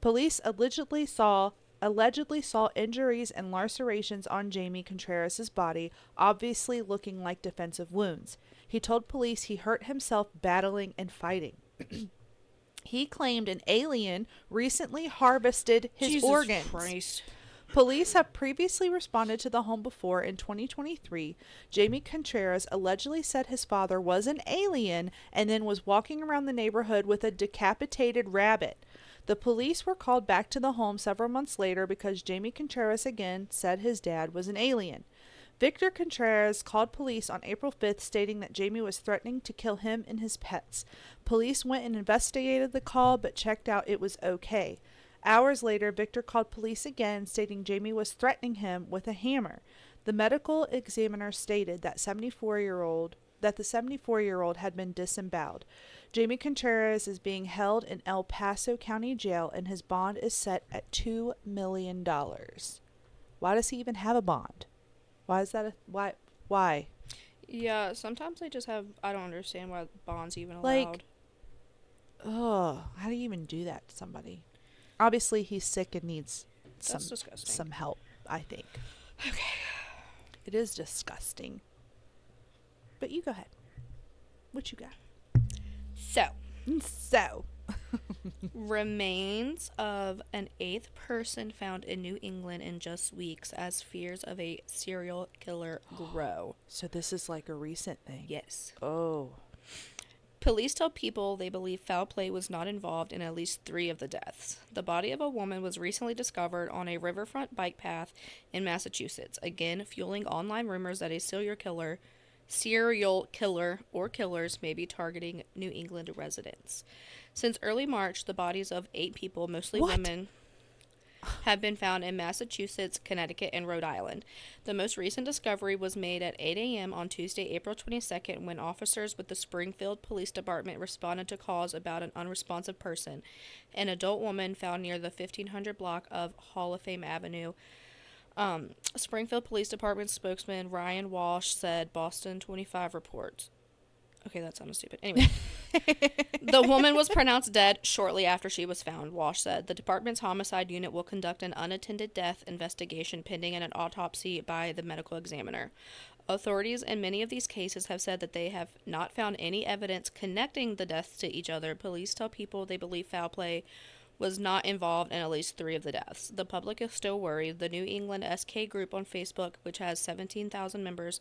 Police allegedly saw injuries and lacerations on Jamie Contreras' body, obviously looking like defensive wounds. He told police he hurt himself battling and fighting. He claimed an alien recently harvested his Jesus organs. Christ. Police have previously responded to the home before. In 2023, Jamie Contreras allegedly said his father was an alien and then was walking around the neighborhood with a decapitated rabbit. The police were called back to the home several months later because Jamie Contreras again said his dad was an alien. Victor Contreras called police on April 5th stating that Jamie was threatening to kill him and his pets. Police went and investigated the call but checked out it was okay. Hours later, Victor called police again stating Jamie was threatening him with a hammer. The medical examiner stated that the 74-year-old had been disemboweled. Jamie Contreras is being held in El Paso County Jail and his bond is set at $2 million. Why does he even have a bond? Why is that why? Yeah, sometimes they just have, I don't understand why bonds even Like, allowed. Oh, how do you even do that to somebody? Obviously, he's sick and needs That's disgusting. some help, I think. Okay. It is disgusting. But you go ahead. What you got? So, remains of an 8th person found in New England in just weeks as fears of a serial killer grow. So this is like a recent thing. Yes. Oh. Police tell people they believe foul play was not involved in at least 3 of the deaths. The body of a woman was recently discovered on a riverfront bike path in Massachusetts, again fueling online rumors that a serial killer or killers may be targeting New England residents. Since early March, the bodies of 8 people, mostly women, have been found in Massachusetts, Connecticut, and Rhode Island. The most recent discovery was made at 8 a.m. on Tuesday, April 22nd, when officers with the Springfield Police Department responded to calls about an unresponsive person, an adult woman found near the 1500 block of Hall of Fame Avenue. Springfield Police Department spokesman Ryan Walsh said Boston 25 reports. Okay, that sounded stupid. Anyway. The woman was pronounced dead shortly after she was found, Walsh said. The department's homicide unit will conduct an unattended death investigation pending an autopsy by the medical examiner. Authorities in many of these cases have said that they have not found any evidence connecting the deaths to each other. Police tell people they believe foul play was not involved in at least 3 of the deaths. The public is still worried. The New England SK group on Facebook, which has 17,000 members,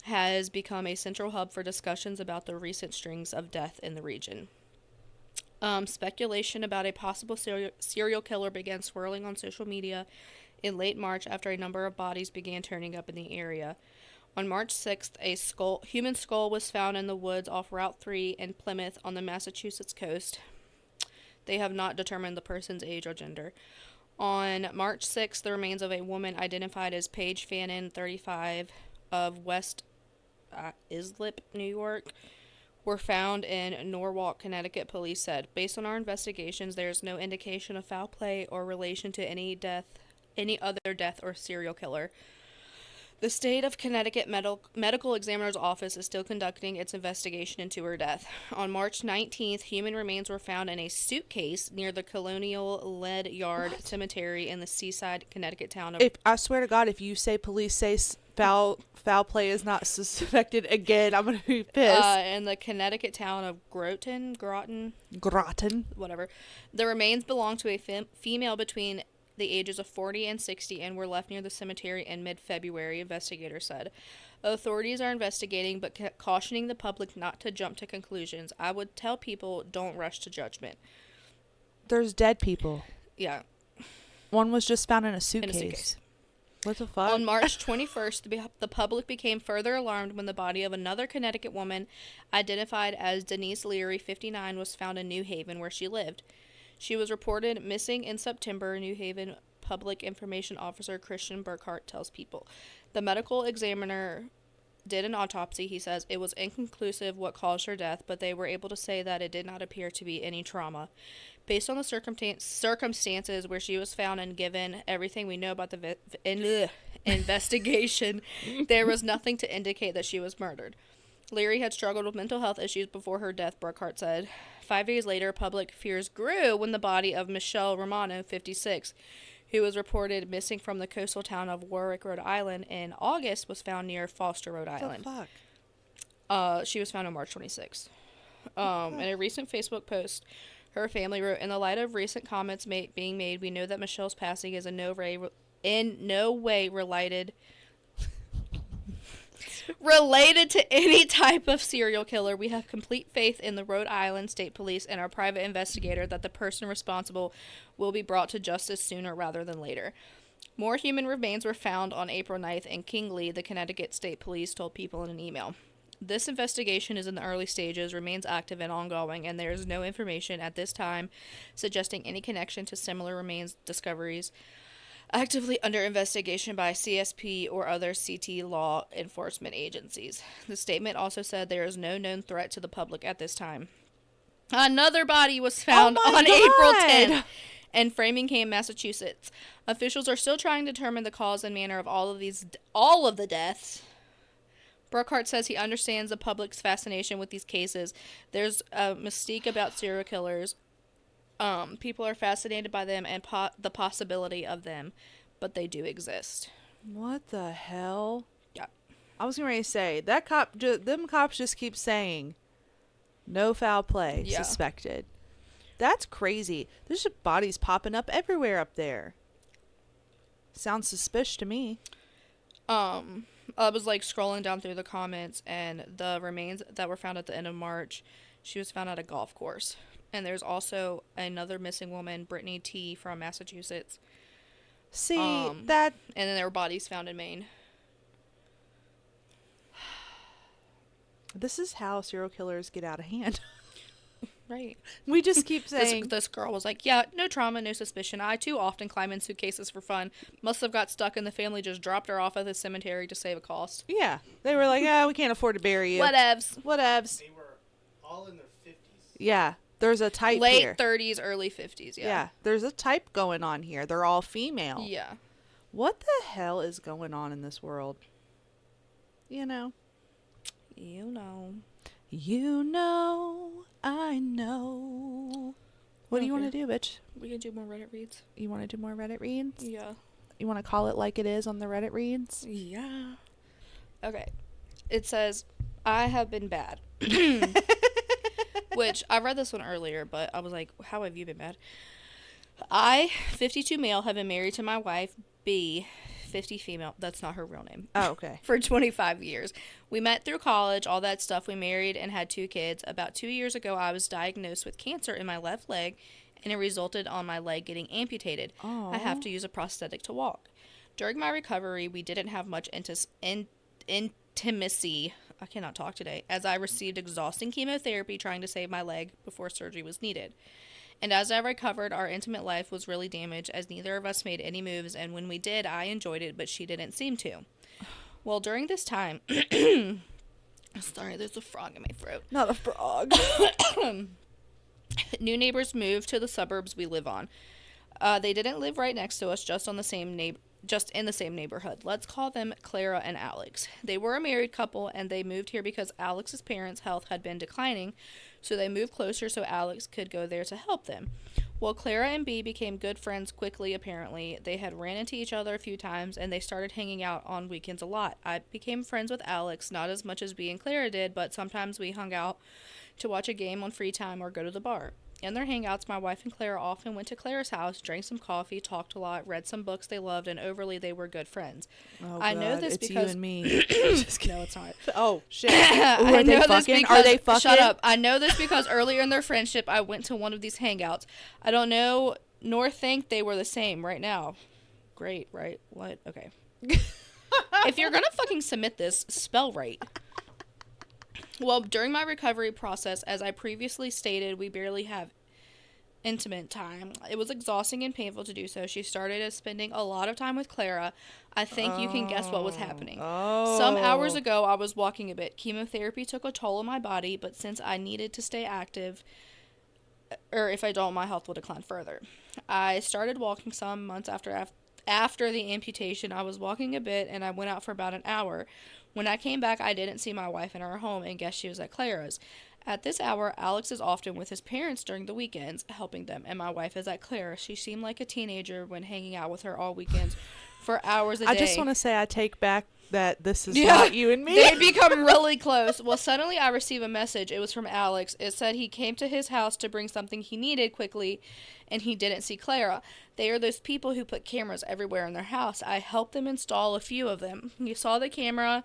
has become a central hub for discussions about the recent strings of death in the region. Speculation about a possible serial killer began swirling on social media in late March after a number of bodies began turning up in the area. On March 6th, a human skull was found in the woods off Route 3 in Plymouth on the Massachusetts coast. They have not determined the person's age or gender. On March 6th, the remains of a woman identified as Paige Fannin, 35, of West Islip, New York, were found in Norwalk, Connecticut, police said. Based on our investigations, there is no indication of foul play or relation to any other death or serial killer. The state of Connecticut Medical Examiner's Office is still conducting its investigation into her death. On March 19th, human remains were found in a suitcase near the Colonial Lead Yard Cemetery in the seaside Connecticut town of... I swear to God, if you say police say foul play is not suspected again, I'm going to be pissed. In the Connecticut town of Groton, whatever. The remains belong to a female between the ages of 40 and 60 and were left near the cemetery in mid-February, investigators said. Authorities are investigating but cautioning the public not to jump to conclusions. I would tell people don't rush to judgment. There's dead people. Yeah. One was just found in a suitcase. What the fuck? On March 21st, the public became further alarmed when the body of another Connecticut woman, identified as Denise Leary, 59, was found in New Haven, where she lived. She was reported missing in September, New Haven Public Information Officer Christian Burkhart tells People. The medical examiner did an autopsy. He says it was inconclusive what caused her death, but they were able to say that it did not appear to be any trauma. Based on the circumstances where she was found and given everything we know about the investigation, there was nothing to indicate that she was murdered. Leary had struggled with mental health issues before her death, Burkhart said. 5 days later, public fears grew when the body of Michelle Romano, 56, who was reported missing from the coastal town of Warwick, Rhode Island in August, was found near Foster, Rhode Island. What the fuck? She was found on March 26th. In a recent Facebook post, her family wrote, in the light of recent comments being made, we know that Michelle's passing is in no way related to any type of serial killer. We have complete faith in the Rhode Island State Police and our private investigator that the person responsible will be brought to justice sooner rather than later. More human remains were found on April 9th in Kingley, the Connecticut State Police told People in an email. This investigation is in the early stages, remains active and ongoing, and there is no information at this time suggesting any connection to similar remains discoveries actively under investigation by CSP or other CT law enforcement agencies. The statement also said there is no known threat to the public at this time. Another body was found on April 10th in Framingham, Massachusetts. Officials are still trying to determine the cause and manner of all of the deaths. Burkhart says he understands the public's fascination with these cases. There's a mystique about serial killers. People are fascinated by them and the possibility of them, but they do exist. What the hell? Yeah. I was going to say, them cops just keep saying, no foul play suspected. That's crazy. There's just bodies popping up everywhere up there. Sounds suspicious to me. I was scrolling down through the comments, and the remains that were found at the end of March, she was found at a golf course. And there's also another missing woman, Brittany T. from Massachusetts. See, And then there were bodies found in Maine. This is how serial killers get out of hand. Right. We just keep saying... This girl was like, yeah, no trauma, no suspicion. I, too, often climb in suitcases for fun. Must have got stuck and the family just dropped her off at the cemetery to save a cost. Yeah. They were like, we can't afford to bury you. Whatevs. They were all in their 50s. Yeah. There's a type Late here. 30s, early 50s, yeah. Yeah. There's a type going on here. They're all female. Yeah. What the hell is going on in this world? You know. You know, I know. What do you want to Okay. do, bitch? We can do more Reddit reads. You want to do more Reddit reads? Yeah. You want to call it like it is on the Reddit reads? Yeah. Okay. It says, I have been bad. Which, I read this one earlier, but I was like, how have you been bad? I, 52 male, have been married to my wife, B, 50 female. That's not her real name. Oh, okay. For 25 years. We met through college, all that stuff. We married and had 2 kids. About 2 years ago, I was diagnosed with cancer in my left leg, and it resulted on my leg getting amputated. Aw. I have to use a prosthetic to walk. During my recovery, we didn't have much intimacy. I cannot talk today, as I received exhausting chemotherapy trying to save my leg before surgery was needed. And as I recovered, our intimate life was really damaged as neither of us made any moves, and when we did, I enjoyed it, but she didn't seem to. Well, during this time, sorry, there's a frog in my throat. Not a frog. New neighbors moved to the suburbs we live on. They didn't live right next to us, just in the same neighborhood. Let's call them Clara and Alex. They were a married couple, and they moved here because Alex's parents' health had been declining, so they moved closer so Alex could go there to help them. Well, Clara and B became good friends quickly, apparently. They had ran into each other a few times, and they started hanging out on weekends a lot. I became friends with Alex, not as much as B and Clara did, but sometimes we hung out to watch a game on free time or go to the bar. In their hangouts, my wife and Clara often went to Clara's house, drank some coffee, talked a lot, read some books they loved, and overly they were good friends. Oh, I know God, this it's because you and me. Just kidding. No, it's not. Oh shit! Ooh, I are they know this fucking? because Are they fucking? shut up. I know this because earlier in their friendship, I went to one of these hangouts. I don't know nor think they were the same right now. Great, right? What? Okay. If you're gonna fucking submit this, spell right. Well, during my recovery process, as I previously stated, we barely have intimate time. It was exhausting and painful to do so. She started spending a lot of time with Clara. I think you can guess what was happening. Oh. Some hours ago, I was walking a bit. Chemotherapy took a toll on my body, but since I needed to stay active, or if I don't, my health will decline further. I started walking some months after the amputation. I was walking a bit, and I went out for about an hour. When I came back, I didn't see my wife in her home, and guess she was at Clara's. At this hour, Alex is often with his parents during the weekends, helping them, and my wife is at Clara's. She seemed like a teenager when hanging out with her all weekends for hours a day. I just want to say I take back that this is not you and me. They become really close. Well, suddenly I receive a message. It was from Alex. It said he came to his house to bring something he needed quickly, and he didn't see Clara. They are those people who put cameras everywhere in their house. I helped them install a few of them. He saw the camera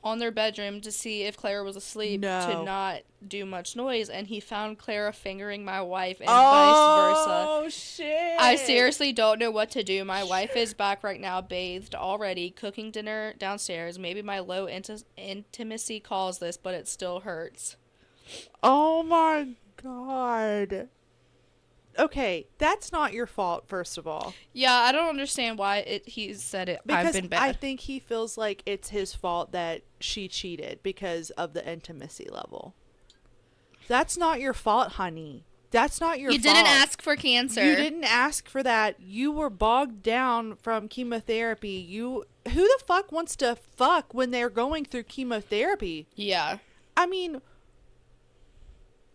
on their bedroom to see if Clara was asleep to not do much noise, and he found Clara fingering my wife and vice versa. Oh shit! I seriously don't know what to do. My wife is back right now, bathed already, cooking dinner downstairs. Maybe my low intimacy caused this, but it still hurts. Oh my God. Okay, that's not your fault, first of all. Yeah, I don't understand why he said it. Because I've been bad. I think he feels like it's his fault that she cheated because of the intimacy level. That's not your fault, honey. That's not your fault. You didn't ask for cancer. You didn't ask for that. You were bogged down from chemotherapy. Who the fuck wants to fuck when they're going through chemotherapy? Yeah. I mean,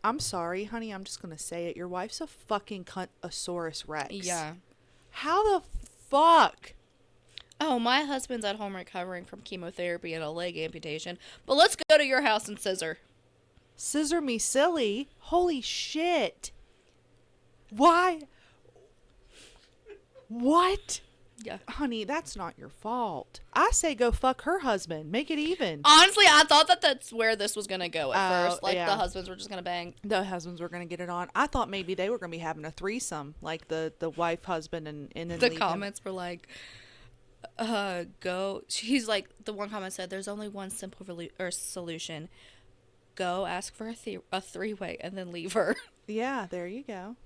I'm sorry, honey. I'm just going to say it. Your wife's a fucking cuntosaurus rex. Yeah. How the fuck? Oh, my husband's at home recovering from chemotherapy and a leg amputation. But let's go to your house and scissor. Scissor me silly. Holy shit. Why? What? Yeah. Honey, that's not your fault. I say go fuck her husband. Make it even. Honestly, I thought that's where this was going to go at first. Like, yeah. the husbands were just going to bang. The husbands were going to get it on. I thought maybe they were going to be having a threesome. Like the wife, husband, and then The leave comments were like, go. She's like, the one comment said, there's only one simple solution. Go ask for a three-way and then leave her. Yeah, there you go.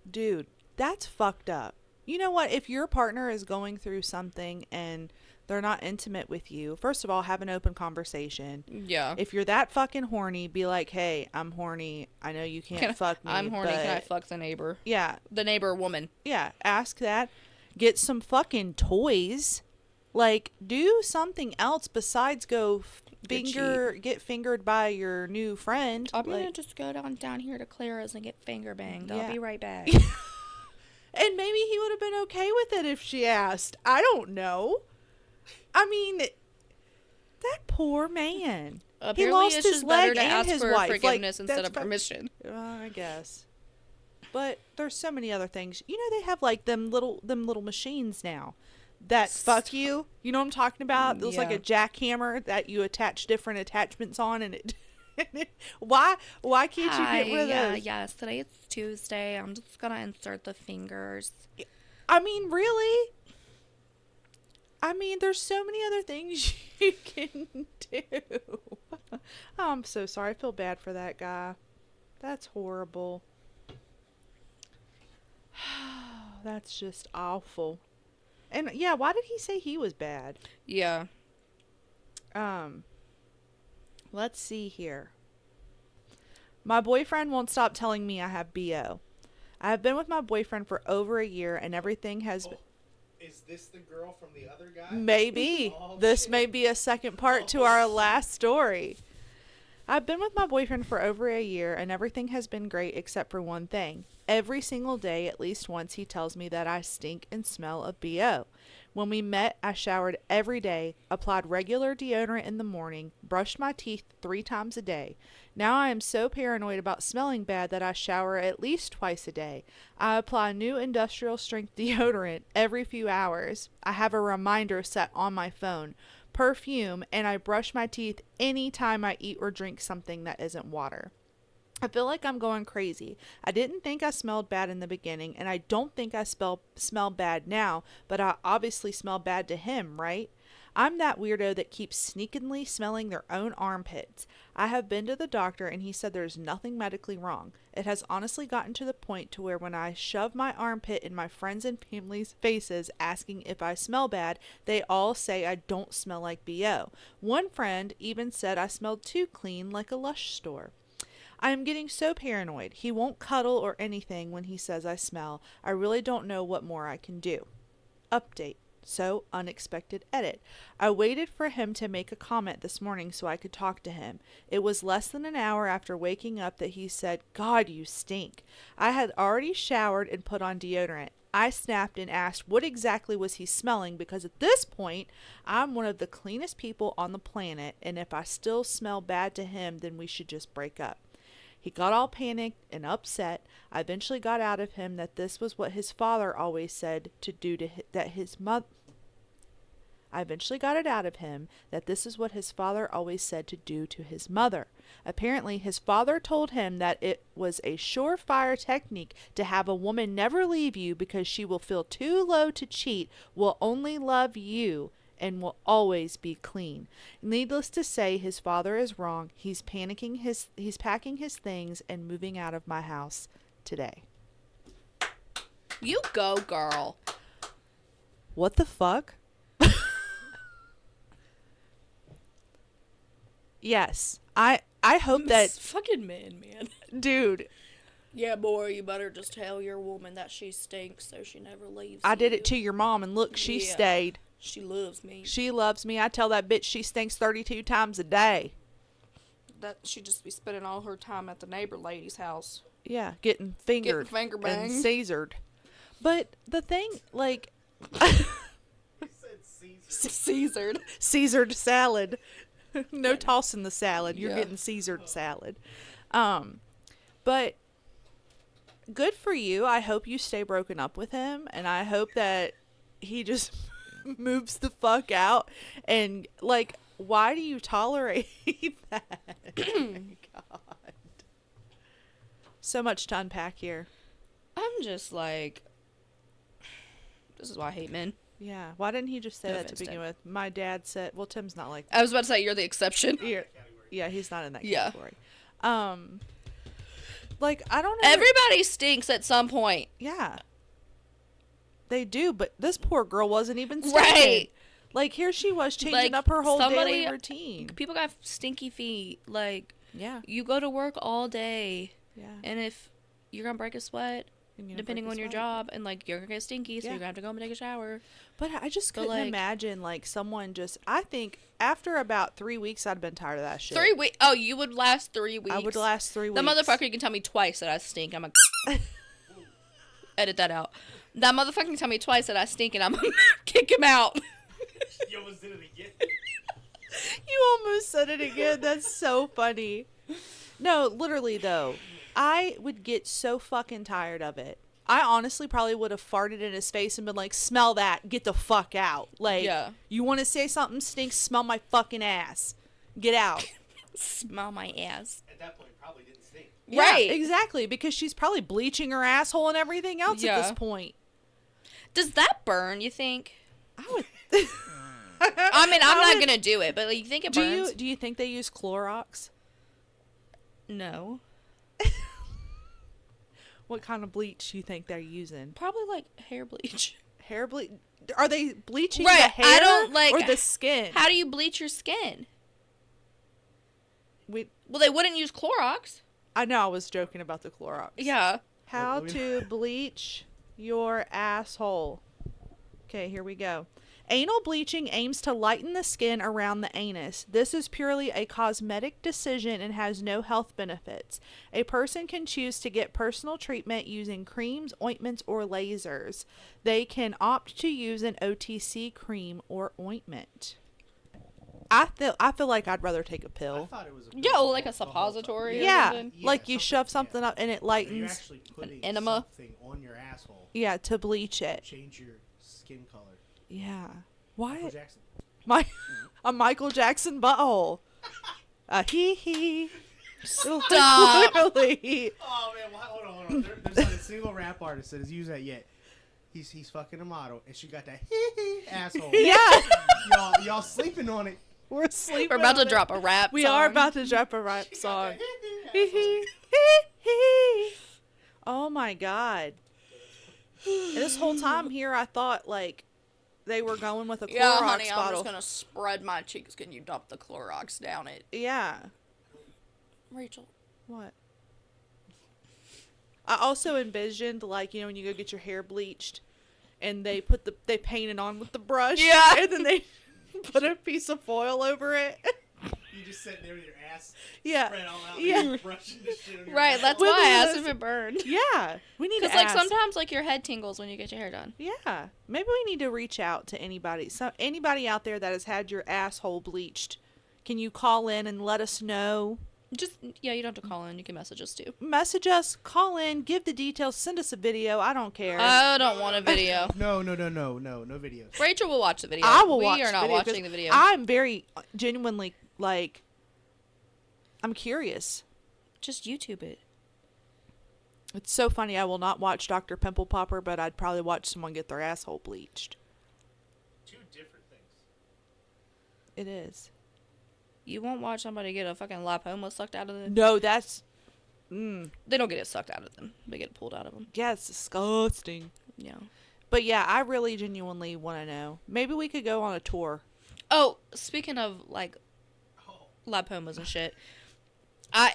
Dude, that's fucked up. You know what? If your partner is going through something and they're not intimate with you, first of all, have an open conversation. Yeah. If you're that fucking horny, be like, hey, I'm horny. I know you can't fuck me. I'm horny. But Can I fuck the neighbor? yeah. The neighbor woman. Yeah. Ask that. Get some fucking toys. Like, do something else besides go get fingered by your new friend. I'm gonna just go down here to Clara's and get finger banged. I'll Yeah. be right back. And maybe he would have been okay with it if she asked. I don't know. I mean, that poor man. Apparently, he lost it's his just better leg to and ask his for wife. forgiveness Like, instead that's of permission. I guess. But there's so many other things. You know, they have like them little machines now that fuck you. You know what I'm talking about? There's like Yeah. a jackhammer that you attach different attachments on, and it. Why can't you get rid of those? Yes, today it's Tuesday. I'm just gonna insert the fingers. I mean, really? I mean, there's so many other things you can do. Oh, I'm so sorry. I feel bad for that guy. That's horrible. That's just awful. And yeah, why did he say he was bad? Yeah. Let's see here. My boyfriend won't stop telling me I have BO. I have been with my boyfriend for over a year and everything has Is this the girl from the other guy? Maybe. Oh, This shit. may be a second part to our last story. I've been with my boyfriend for over a year and everything has been great except for one thing. Every single day, at least once, he tells me that I stink and smell of BO. When we met, I showered every day, applied regular deodorant in the morning, brushed my teeth 3 times a day. Now I am so paranoid about smelling bad that I shower at least twice a day. I apply new industrial strength deodorant every few hours. I have a reminder set on my phone, perfume, and I brush my teeth any time I eat or drink something that isn't water. I feel like I'm going crazy. I didn't think I smelled bad in the beginning, and I don't think I smell bad now, but I obviously smell bad to him, right? I'm that weirdo that keeps sneakily smelling their own armpits. I have been to the doctor, and he said there's nothing medically wrong. It has honestly gotten to the point to where when I shove my armpit in my friends' and family's faces asking if I smell bad, they all say I don't smell like BO. One friend even said I smelled too clean like a Lush store. I am getting so paranoid. He won't cuddle or anything when he says I smell. I really don't know what more I can do. Update. So, unexpected edit. I waited for him to make a comment this morning so I could talk to him. It was less than an hour after waking up that he said, "God, you stink." I had already showered and put on deodorant. I snapped and asked what exactly was he smelling because at this point, I'm one of the cleanest people on the planet, and if I still smell bad to him, then we should just break up. He got all panicked and upset. I eventually got out of him that this was what his father always said to do to his mother. I eventually got it out of him that this is what his father always said to do to his mother. Apparently, his father told him that it was a surefire technique to have a woman never leave you because she will feel too low to cheat, will only love you, and will always be clean. Needless to say, his father is wrong. He's packing his things and moving out of my house today. You go, girl. What the fuck? Yes. I hope that Fucking man. dude, Yeah, boy, you better just tell your woman that she stinks so she never leaves I did you. it to your mom and look, she Yeah. stayed. She loves me. She loves me. I tell that bitch she stinks 32 times a day. That she just be spending all her time at the neighbor lady's house. Yeah, getting fingered finger and banged. scissored. But the thing, like, He said Caesar. Caesared. Caesared salad. No tossing the salad. You're Yeah. getting Caesared salad. But good for you. I hope you stay broken up with him, and I hope that he just moves the fuck out. And like, why do you tolerate that? Oh my God. So much to unpack here. I'm just like, this is why I hate men. Yeah. Why didn't he just say No that to offense, begin Tim. with? My dad said, well, Tim's not like I was about to say you're the exception. yeah, he's not in that Yeah. category. Like, I don't know. Everybody stinks at some point. Yeah. They do, but this poor girl wasn't even stinking. Right. Like, here she was changing Like, up her whole somebody- daily routine. People got stinky feet. Like, Yeah. you go to work all day, Yeah. and if you're gonna break a sweat, depending on your job, and like you're gonna get stinky, so Yeah. you're gonna have to go home and take a shower. But I just But, couldn't like- imagine like someone just. I think after about 3 weeks, I'd been tired of that shit. 3 weeks. Oh, you would last 3 weeks. I would last 3 The weeks. motherfucker, you can tell me twice that I stink. I'm gonna edit that out. That motherfucker can tell me twice that I stink, and I'm gonna kick him out. You almost did it again. You almost said it again. That's so funny. No, literally though, I would get so fucking tired of it. I honestly probably would have farted in his face and been like, "Smell that, get the fuck out." Like, Yeah. you want to say something stinks? Smell my fucking ass. Get out. Smell my ass. At that point, probably didn't stink. Yeah, Right. exactly, because she's probably bleaching her asshole and everything else at this Yeah. point. Does that burn? You think? I would. I mean, I'm I not would- gonna do it, but like, you think it Do burns? you think they use Clorox? No. What kind of bleach do you think they're using? Probably like hair bleach. Hair bleach? Are they bleaching Right, the I hair don't, like- or the skin? How do you bleach your skin? We, Well, they wouldn't use Clorox. I know I was joking about the Clorox. Yeah. How Well, we- to bleach your asshole. Okay, here we go. Anal bleaching aims to lighten the skin around the anus. This is purely a cosmetic decision and has no health benefits. A person can choose to get personal treatment using creams, ointments, or lasers. They can opt to use an OTC cream or ointment. I feel like I'd rather take a I pill. thought it was a Yeah, or like a the whole time. suppository or Yeah, something. like you shove something, something up and it So you're lightens. actually putting enema? something on your asshole. Yeah, to bleach it. Change your skin color. Yeah. Michael Why? Jackson. My a Michael Jackson butthole. A hee hee. Stop. Literally. Oh man, hold on. There's not a single rap artist that has used that yet. He's fucking a model, and she got that asshole. Yeah. y'all sleeping on it. We're sleeping. We're about to on it. drop a rap We song. are about to drop a rap She got song. that Hee asshole. hee hee hee. Oh my god. And this whole time here, I thought like they were going with a Clorox Yeah, honey, I'm bottle. just gonna spread my cheeks. Can you dump the Clorox down it? Yeah. Rachel. What? I also envisioned like, you know, when you go get your hair bleached and they paint it on with the brush. Yeah. And then they put a piece of foil over it. You just sitting there with your ass Yeah. spread all out. Yeah. and brushing the shit on your Right, asshole. that's With why I those- asked if it burned. Yeah. We need to Because, like, ask. sometimes, like, your head tingles when you get your hair done. Yeah. Maybe we need to reach out to anybody. So anybody out there that has had your asshole bleached, can you call in and let us know? Just, yeah, you don't have to call in. You can message us, too. Message us, call in, give the details, send us a video. I don't care. I don't want a video. No videos. Rachel will watch the video. I will we watch are the not video 'cause watching the video. I'm very genuinely like I'm curious. Just YouTube it. It's so funny. I will not watch Dr. Pimple Popper, but I'd probably watch someone get their asshole bleached. Two different things. It is. You won't watch somebody get a fucking lipoma sucked out of them. No, that's They don't get it sucked out of them. They get it pulled out of them. yeah, it's disgusting. Yeah. But yeah, I really genuinely want to know. Maybe we could go on a tour. Oh, speaking of, like, Oh, lipomas and shit.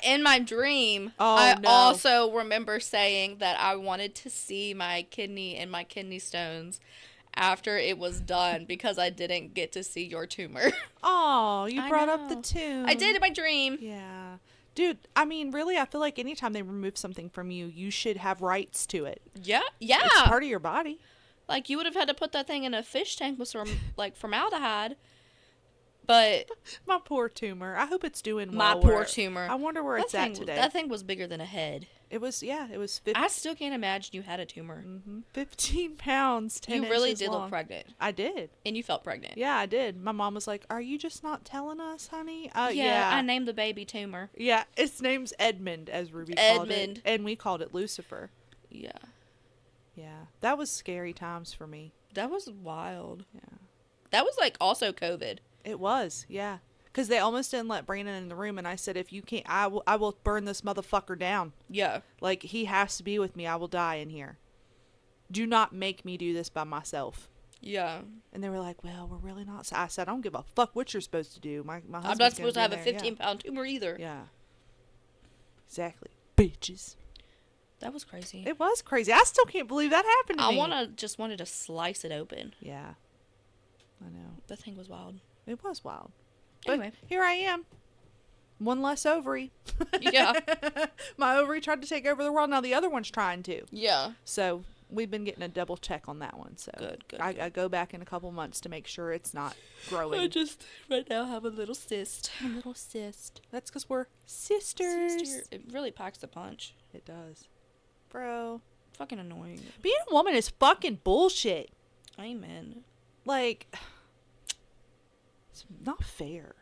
In my dream, Oh, I no. also remember saying that I wanted to see my kidney and my kidney stones after it was done because I didn't get to see your tumor. Oh, you I brought up the know. tomb. I did in my dream. Yeah. Dude, I mean, really, I feel like anytime they remove something from you, you should have rights to it. Yeah. Yeah. It's part of your body. Like, you would have had to put that thing in a fish tank with some, like, formaldehyde. But My poor tumor. I hope it's doing my well. poor where- tumor. I wonder where that it's at thing, today. That thing was bigger than a head. It was 50, I still can't imagine you had a tumor. 15 pounds, 10 You really inches did long. look pregnant. I did. And you felt pregnant. Yeah, I did. My mom was like, "Are you just not telling us, honey?" I Yeah. named the baby Tumor. Yeah, its name's Edmund, as Ruby called Edmund. it. And we called it Lucifer. Yeah. Yeah. That was scary times for me. That was wild. Yeah. That was, like, also COVID. It was, yeah. Because they almost didn't let Brandon in the room, and I said, if you can't, I will burn this motherfucker down. Yeah. Like, he has to be with me. I will die in here. Do not make me do this by myself. Yeah. And they were like, well, we're really not. So I said, I don't give a fuck what you're supposed to do. My husband's I'm not gonna supposed to be have a in there. 15-pound tumor either. Yeah. Exactly. Bitches. That was crazy. It was crazy. I still can't believe that happened to me. Wanted to slice it open. Yeah. I know. That thing was wild. It was wild. Anyway. But here I am. One less ovary. Yeah. My ovary tried to take over the world. Now the other one's trying to. Yeah. So we've been getting a double check on that one. So Good. I go back in a couple months to make sure it's not growing. I just right now have a little cyst. A little cyst. That's because we're sisters. It really packs the punch. It does. Bro. Fucking annoying. Being a woman is fucking bullshit. Amen. Like, it's not fair.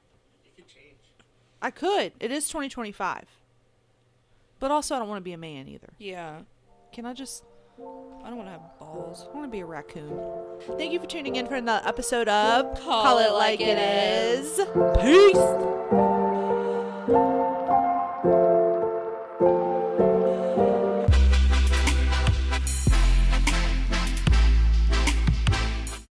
You could change. I could. It is 2025. But also, I don't want to be a man either. Yeah. Can I just... I don't want to have balls. I want to be a raccoon. Thank you for tuning in for another episode of Call It Like It Is. Peace!